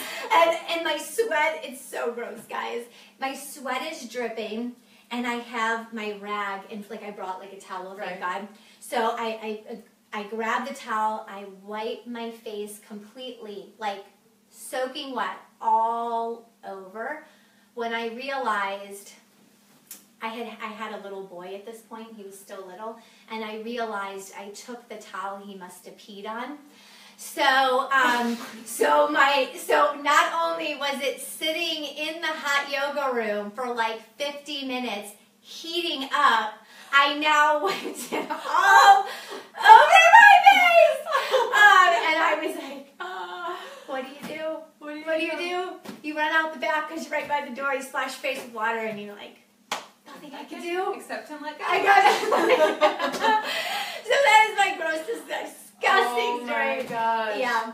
And my sweat, it's so gross, guys. My sweat is dripping, and I have my rag, and like I brought like a towel, thank God. So I grab the towel, I wipe my face completely, like soaking wet all over. When I realized I had a little boy at this point, he was still little, and I realized I took the towel he must have peed on. So not only was it sitting in the hot yoga room for like 50 minutes, heating up, I now wiped it all over my face. And I was like, what do you do? What do you do? You run out the back because you're right by the door, you splash your face with water, and you're like, nothing I can do. Except him like I got it. So that is my gross, disgusting story. Oh my gosh. Yeah.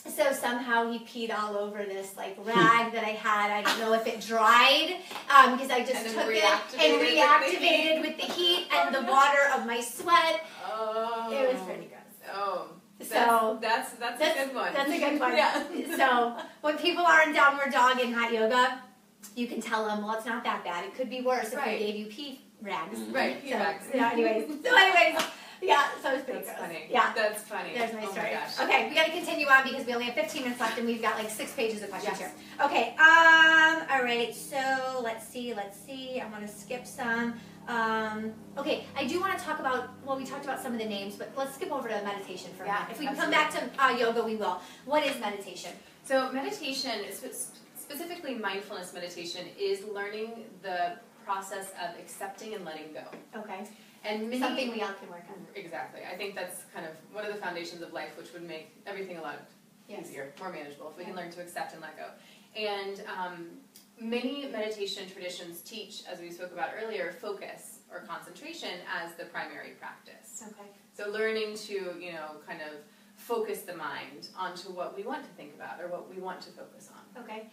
So somehow he peed all over this like rag that I had. I don't know if it dried because I just took it and reactivated with the heat and the water of my sweat. Oh. It was pretty gross. Oh. So that's a good one. That's a good one. Yeah. So when people are in downward dog and hot yoga, you can tell them, well, it's not that bad. It could be worse if I gave you pee rags. Right, pee rags. So anyways, Yeah, so it's pretty That's gross. funny. Yeah. That's funny. There's my story. My gosh. Okay, we got to continue on because we only have 15 minutes left and we've got like 6 pages of questions Yes. here. Okay, all right, so let's see. I'm going to skip some. Okay, I do want to talk about, well, we talked about some of the names, but let's skip over to meditation for a minute. If we can come back to yoga, we will. What is meditation? So meditation, specifically mindfulness meditation, is learning the process of accepting and letting go. Okay. And something we all can work on. Exactly. I think that's kind of one of the foundations of life, which would make everything a lot easier, more manageable, if we can learn to accept and let go. And many meditation traditions teach, as we spoke about earlier, focus or concentration as the primary practice. Okay. So learning to, kind of focus the mind onto what we want to think about or what we want to focus on. Okay.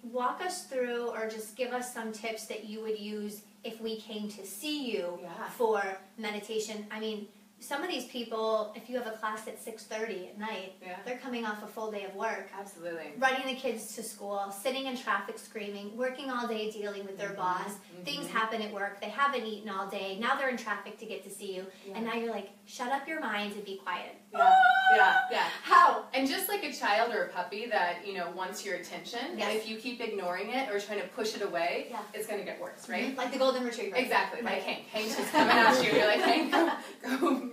Walk us through or just give us some tips that you would use if we came to see you for meditation. I mean, some of these people, if you have a class at 6:30 at night, they're coming off a full day of work. Absolutely. Running the kids to school, sitting in traffic screaming, working all day dealing with their boss. Things happen at work. They haven't eaten all day. Now they're in traffic to get to see you. And now you're like, shut up your minds and be quiet. Yeah. How? And just like a child or a puppy that, wants your attention, and if you keep ignoring it or trying to push it away, it's going to get worse, right? Like the golden retriever. Exactly. Like Hank. Hank's just coming at you. You're like, Hank, go,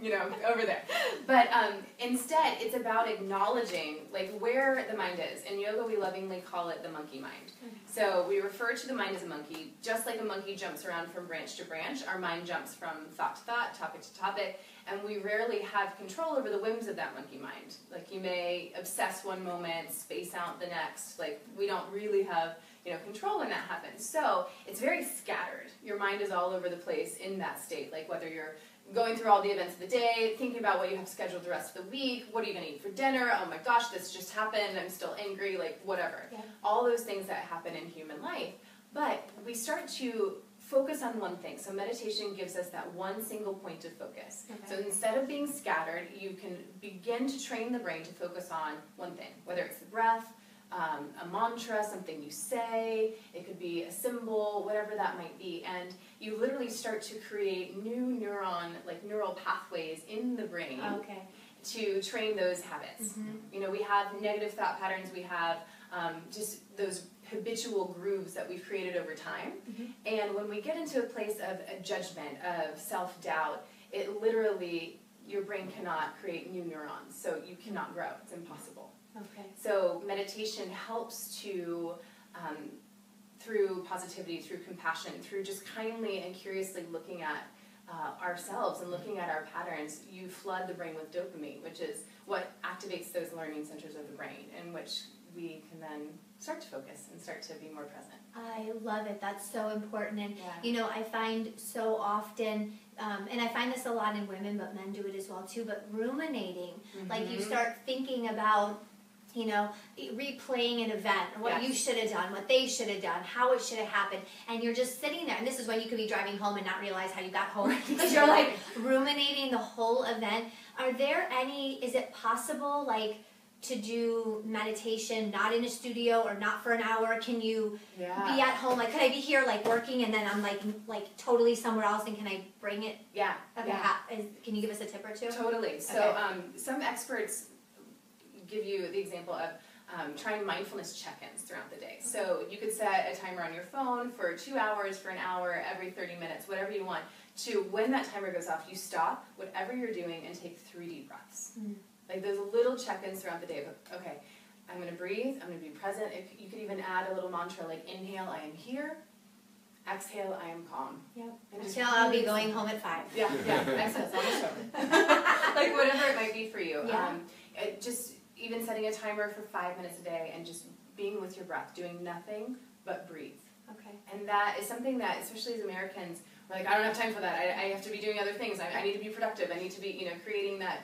over there. But instead, it's about acknowledging, like, where the mind is. In yoga, we lovingly call it the monkey mind. So we refer to the mind as a monkey. Just like a monkey jumps around from branch to branch, our mind jumps from thought to thought, topic to topic, and we rarely have control over the whims of that monkey mind. Like, you may obsess one moment, space out the next. Like, we don't really have, control when that happens. So it's very scattered. Your mind is all over the place in that state. Like, whether you're going through all the events of the day, thinking about what you have scheduled the rest of the week, what are you going to eat for dinner, oh my gosh, this just happened, I'm still angry, like, whatever. All those things that happen in human life. But we start to focus on one thing. So meditation gives us that one single point of focus. So instead of being scattered, you can begin to train the brain to focus on one thing, whether it's the breath, a mantra, something you say, it could be a symbol, whatever that might be. And you literally start to create new neural pathways in the brain to train those habits. We have negative thought patterns, we have just those habitual grooves that we've created over time. And when we get into a place of judgment, of self-doubt, it literally, your brain cannot create new neurons. So you cannot grow. It's impossible. So meditation helps to, through positivity, through compassion, through just kindly and curiously looking at ourselves and looking at our patterns, you flood the brain with dopamine, which is what activates those learning centers of the brain, in which we can then start to focus and start to be more present. I love it. That's so important. And, I find so often, and I find this a lot in women, but men do it as well too, but ruminating. Like, you start thinking about, replaying an event, or what you should have done, what they should have done, how it should have happened, and you're just sitting there, and this is when you could be driving home and not realize how you got home, because you're like ruminating the whole event. Is it possible, like, to do meditation not in a studio or not for an hour? Can you be at home? Like, could I be here, like, working, and then I'm like totally somewhere else, and can I bring it? Can you give us a tip or two? Totally. So some experts give you the example of trying mindfulness check-ins throughout the day. So you could set a timer on your phone for 2 hours, for an hour, every 30 minutes, whatever you want, to when that timer goes off, you stop whatever you're doing and take 3 deep breaths. Like those little check-ins throughout the day of, okay, I'm going to breathe, I'm going to be present. If you could even add a little mantra like, inhale, I am here. Exhale, I am calm. Until I'll be going home at 5. Exhale, it's almost over. Like, whatever it might be for you. Just even setting a timer for 5 minutes a day and just being with your breath, doing nothing but breathe. And that is something that, especially as Americans, we're like, I don't have time for that. I have to be doing other things. I need to be productive. I need to be, creating that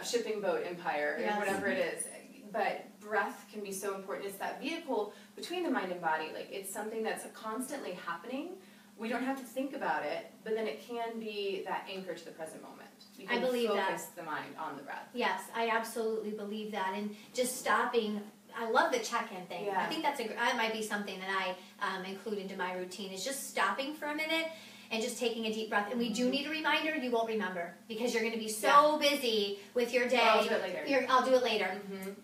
shipping boat empire, or whatever it is. But breath can be so important. It's that vehicle between the mind and body. Like, it's something that's constantly happening. We don't have to think about it, but then it can be that anchor to the present moment. You can focus the mind on the breath. Yes, I absolutely believe that. And just stopping, I love the check-in thing. I think that might be something that I include into my routine, is just stopping for a minute and just taking a deep breath. And we do need a reminder. You won't remember because you're going to be so busy with your day. I'll do it later. I'll do it later.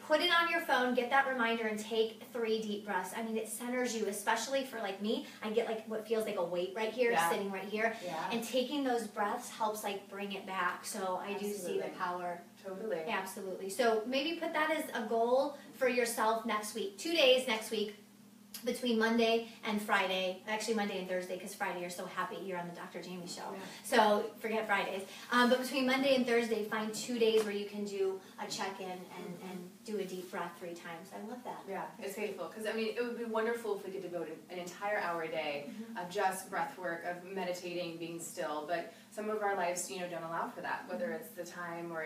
Put it on your phone, get that reminder, and take 3 deep breaths. I mean, it centers you, especially for like me. I get like what feels like a weight right here, sitting right here. And taking those breaths helps like bring it back. So I do see the power. Totally. Absolutely. So maybe put that as a goal for yourself next week. 2 days next week between Monday and Friday. Actually, Monday and Thursday, because Friday you're so happy you're on the Dr. Jaime show. So forget Fridays. But between Monday and Thursday, find 2 days where you can do a check-in and do a deep breath 3 times. I love that. Yeah, it's beautiful. Because, I mean, it would be wonderful if we could devote an entire hour a day of just breath work, of meditating, being still. But some of our lives, don't allow for that, whether it's the time or,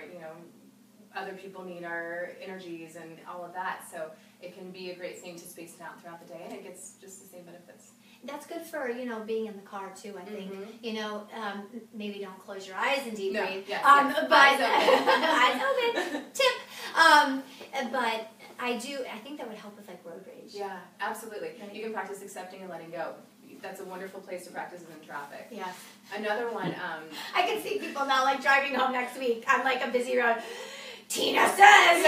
other people need our energies and all of that. So it can be a great thing to space it out throughout the day, and it gets just the same benefits. That's good for, being in the car too, I think. Maybe don't close your eyes and deep breathe. But eyes open. Tip. But I think that would help with like road rage. Yeah, absolutely. Right. You can practice accepting and letting go. That's a wonderful place to practice in traffic. Yes. Another one. I can see people now like driving home next week on like a busy road. Tina says,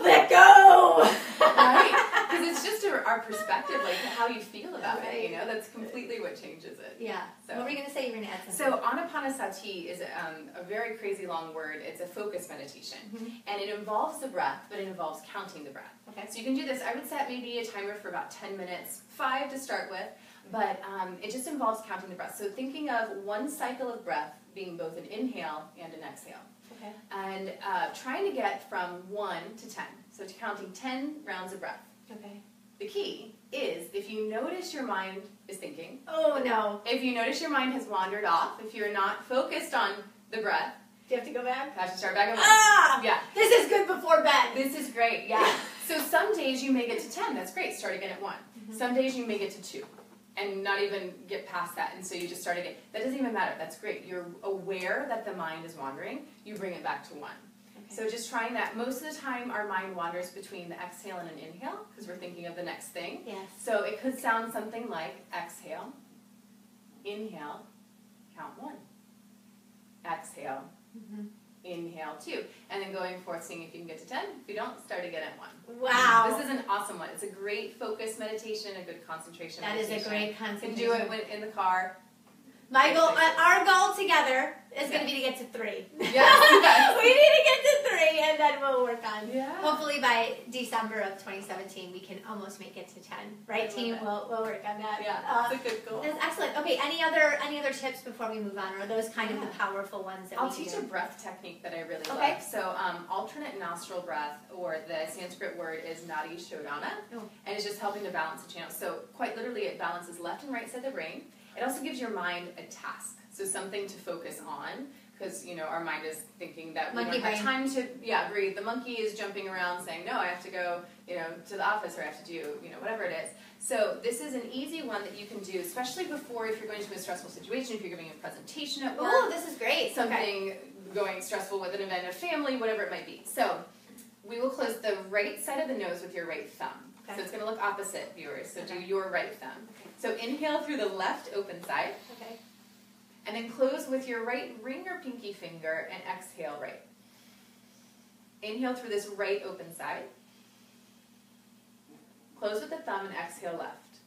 let go. Right? Because it's just our perspective, like how you feel about it, that's completely what changes it. Yeah. So, what were you going to say? You were going to add something. So Anapanasati is a very crazy long word. It's a focus meditation. And it involves the breath, but it involves counting the breath. Okay. So you can do this. I would set maybe a timer for about 10 minutes, 5 to start with. But it just involves counting the breath. So thinking of one cycle of breath being both an inhale and an exhale. Okay. And trying to get from 1 to 10. So counting 10 rounds of breath. Okay. The key is if you notice your mind is thinking. Oh, no. If you notice your mind has wandered off, if you're not focused on the breath. Do you have to go back? I have to start back at 1. Yeah. This is good before bed. This is great, yeah. So some days you may get to 10. That's great. Start again at 1. Some days you may get to 2. And not even get past that, and so you just start again. That doesn't even matter. That's great. You're aware that the mind is wandering. You bring it back to 1. Okay. So just trying that. Most of the time, our mind wanders between the exhale and an inhale because we're thinking of the next thing. Yes. So it could sound something like exhale, inhale, count 1. Exhale, inhale 2, and then going forth, seeing if you can get to 10. If you don't, start again at 1. Wow. This is an awesome one. It's a great focus meditation, a good concentration meditation. That is a great concentration. You can do it in the car. My goal, our goal together is going to be to get to 3. Yes. We need to get to 3, and then we'll work on. Yeah. Hopefully by December of 2017, we can almost make it to 10. Right, team? We'll work on that. Yeah, that's a good goal. That's excellent. Okay, any other tips before we move on, or are those kind of the powerful ones that I'll teach a breath technique that I really love. So alternate nostril breath, or the Sanskrit word is Nadi Shodhana, and it's just helping to balance the channel. So quite literally, it balances left and right side of the brain. It also gives your mind a task, so something to focus on, because, our mind is thinking that we don't have time to, breathe. The monkey is jumping around saying, no, I have to go, to the office, or I have to do, whatever it is. So this is an easy one that you can do, especially before, if you're going to a stressful situation, if you're giving a presentation at work. Oh, this is great. Something going stressful with an event of family, whatever it might be. So we will close the right side of the nose with your right thumb. So it's going to look opposite, viewers. So do your right thumb. So inhale through the left open side. Okay. And then close with your right ring or pinky finger and exhale right. Inhale through this right open side. Close with the thumb and exhale left.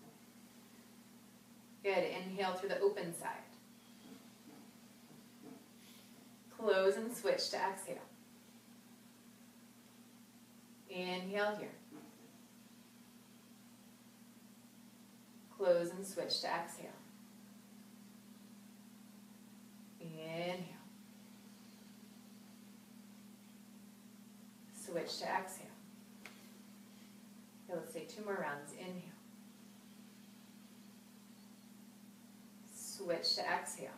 Good. Inhale through the open side. Close and switch to exhale. Inhale here. Close and switch to exhale. Inhale. Switch to exhale. Okay, let's take 2 more rounds. Inhale. Switch to exhale.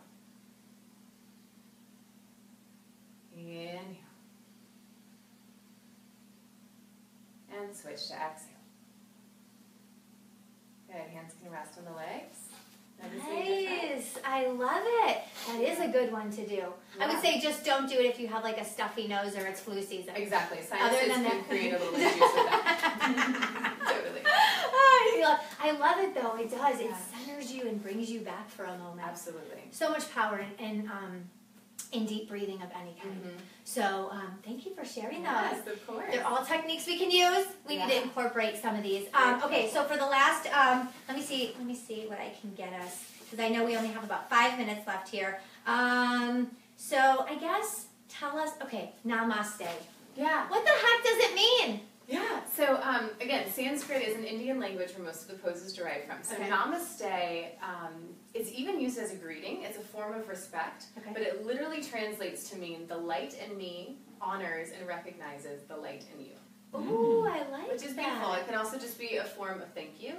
Inhale. And switch to exhale. Good. Hands can rest on the legs. Nice. I love it. That is a good one to do. Yeah. I would say just don't do it if you have like a stuffy nose or it's flu season. Exactly. Science can create a little issues with that. Totally. I love it though. It does. It centers you and brings you back for a moment. Absolutely. So much power in deep breathing of any kind. So thank you for sharing those. Yes, of course. They're all techniques we can use. We need to incorporate some of these. Okay, so for the last, let me see what I can get us, because I know we only have about 5 minutes left here. So I guess tell us, okay, namaste. Yeah. What the heck does it mean? Yeah, so again, Sanskrit is an Indian language where most of the poses derive from. So namaste is even used as a greeting. It's a form of respect, but it literally translates to mean the light in me honors and recognizes the light in you. Ooh, I like that. Which is beautiful. It can also just be a form of thank you.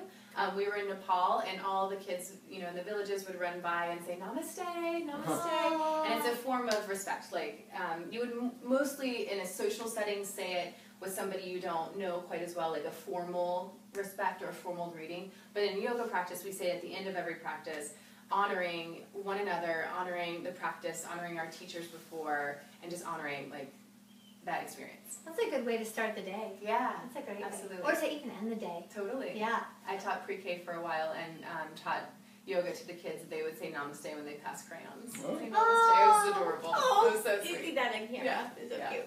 We were in Nepal, and all the kids, in the villages would run by and say, namaste, namaste. And it's a form of respect. Like, you would mostly, in a social setting, say it with somebody you don't know quite as well, like a formal respect or a formal greeting. But in yoga practice, we say at the end of every practice, honoring one another, honoring the practice, honoring our teachers before, and just honoring, like, that experience. That's a good way to start the day. Yeah. That's a great absolutely. way. Or to even end the day. Totally. Yeah. I taught pre-K for a while and taught yoga to the kids. They would say namaste when they passed crayons. Oh. Say namaste. It was adorable. Oh, it was so sweet. You see that in camera. Yeah. It's so cute.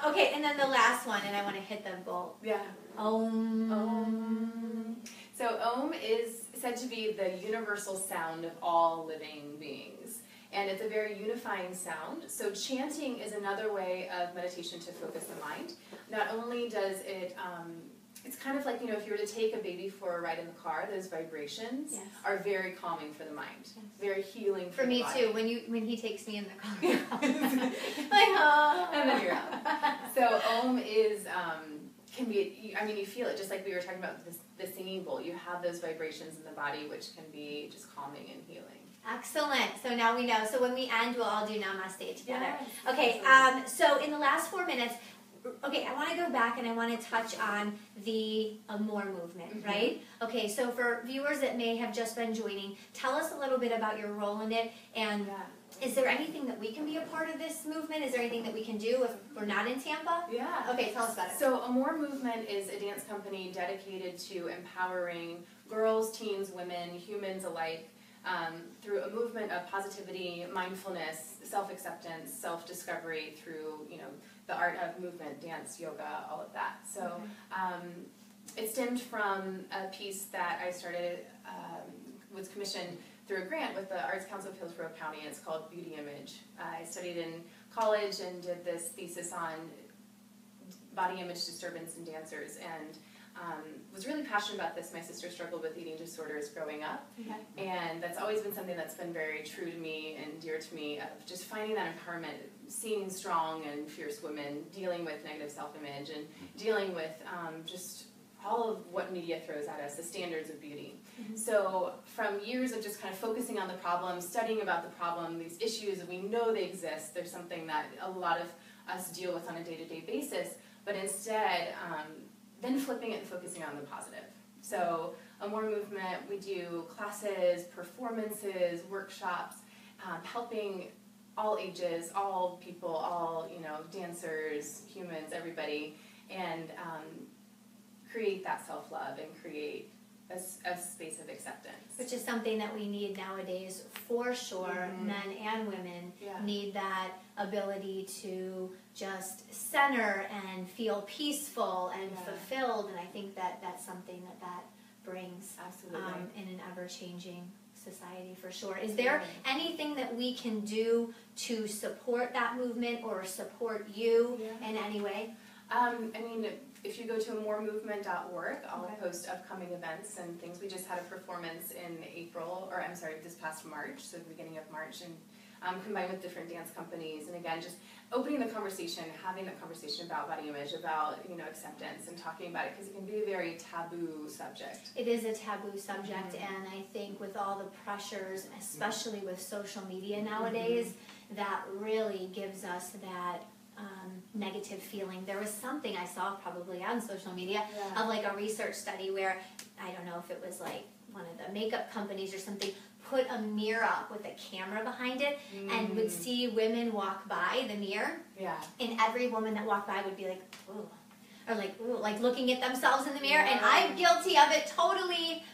Okay, and then the last one, and I want to hit the goal. Yeah. Om. Om. So Om is said to be the universal sound of all living beings. And it's a very unifying sound. So chanting is another way of meditation to focus the mind. Not only does it, it's kind of like, if you were to take a baby for a ride in the car, those vibrations are very calming for the mind. Very healing for the me body. too, when he takes me in the car. Like, oh. And then you're out. So Om is, can be, you feel it, just like we were talking about the singing bowl. You have those vibrations in the body which can be just calming and healing. Excellent. So now we know. So when we end, we'll all do namaste together. Yes, okay. So in the last 4 minutes, I want to go back and I want to touch on the Amour movement, right? Okay. So for viewers that may have just been joining, tell us a little bit about your role in it, and is there anything that we can be a part of this movement? Is there anything that we can do if we're not in Tampa? Yeah. Okay. Tell us about it. So Amour Movement is a dance company dedicated to empowering girls, teens, women, humans alike. Through a movement of positivity, mindfulness, self-acceptance, self-discovery through, the art of movement, dance, yoga, all of that. So it stemmed from a piece that I started, was commissioned through a grant with the Arts Council of Hillsborough County, and it's called Beauty Image. I studied in college and did this thesis on body image disturbance in dancers, and was really passionate about this. My sister struggled with eating disorders growing up, and that's always been something that's been very true to me and dear to me, of just finding that empowerment, seeing strong and fierce women, dealing with negative self-image, and dealing with just all of what media throws at us, the standards of beauty. So from years of just kind of focusing on the problem, studying about the problem, these issues, we know they exist, there's something that a lot of us deal with on a day-to-day basis, but instead, then flipping it and focusing on the positive. So Amour Movement, we do classes, performances, workshops, helping all ages, all people, all dancers, humans, everybody, and create that self-love and create a space of acceptance. Which is something that we need nowadays for sure. Men and women need that ability to just center and feel peaceful and fulfilled, and I think that that's something that brings in an ever-changing society for sure. Is there anything that we can do to support that movement or support you in any way? If you go to amourmovement.org, I'll post upcoming events and things. We just had a performance in this past March, so the beginning of March, and combined with different dance companies, and again, just opening the conversation, having that conversation about body image, about acceptance, and talking about it, because it can be a very taboo subject. It is a taboo subject, and I think with all the pressures, especially with social media nowadays, that really gives us that negative feeling. There was something I saw probably on social media of like a research study where, I don't know if it was like one of the makeup companies or something, put a mirror up with a camera behind it and would see women walk by the mirror. Yeah. And every woman that walked by would be like, ooh. Or like, ooh, like looking at themselves in the mirror. And I'm guilty of it. Totally,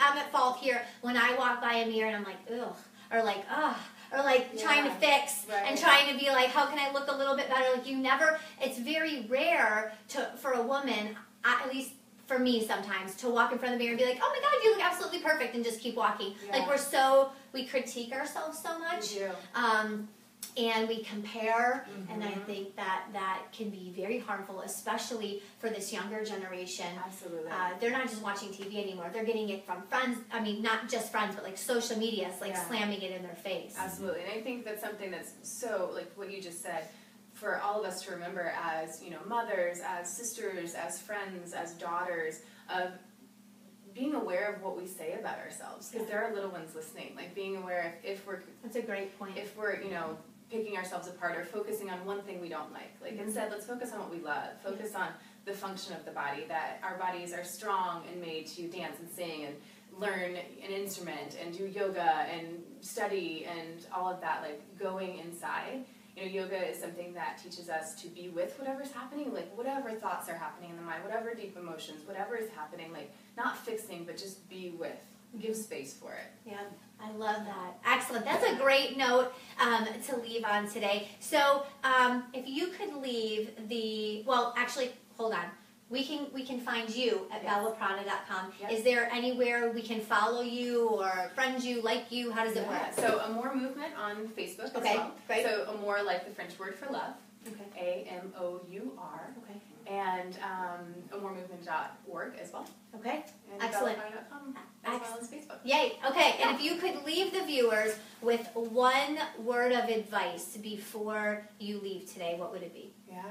I'm at fault here. When I walk by a mirror and I'm like, ugh. Or like, ugh. Or like trying to fix and trying to be like, how can I look a little bit better? Like you never, it's very rare for a woman, at least for me sometimes, to walk in front of the mirror and be like, oh my God, you look absolutely perfect, and just keep walking. Yeah. Like we critique ourselves so much. We do. And we compare, and I think that can be very harmful, especially for this younger generation. Absolutely. They're not just watching TV anymore. They're getting it from friends. I mean, not just friends, but like social media is like slamming it in their face. Absolutely. And I think that's something that's so, like what you just said, for all of us to remember as, mothers, as sisters, as friends, as daughters, of being aware of what we say about ourselves. Because there are little ones listening. Like being aware if we're... That's a great point. If we're, picking ourselves apart or focusing on one thing we don't like. Like instead, let's focus on what we love. Focus on the function of the body, that our bodies are strong and made to dance and sing and learn an instrument and do yoga and study and all of that, like going inside. Yoga is something that teaches us to be with whatever's happening, like whatever thoughts are happening in the mind, whatever deep emotions, whatever is happening, like not fixing, but just be with. Give space for it. Yeah, I love that. Excellent. That's a great note to leave on today. So if you could leave actually, hold on. We can find you at bellaprana.com. Yes. Is there anywhere we can follow you or friend you, like you? How does it work? So Amour Movement on Facebook as well. Great. So Amour, like the French word for love. Okay. AMOUR. Okay. And amourmovement.org as well. Okay. And excellent. As well as Facebook. Yay. Okay. Yeah. And if you could leave the viewers with one word of advice before you leave today, what would it be? Yeah.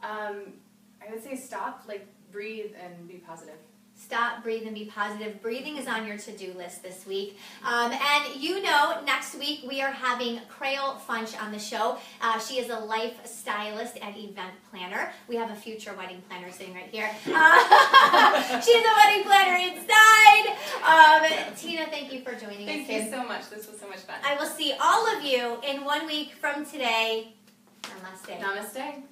I would say stop, breathe, and be positive. Stop, breathe, and be positive. Breathing is on your to-do list this week. And next week we are having Crail Funch on the show. She is a life stylist and event planner. We have a future wedding planner sitting right here. She's a wedding planner inside. Tina, thank you for joining us. Thank you so much. This was so much fun. I will see all of you in 1 week from today. Namaste. Namaste.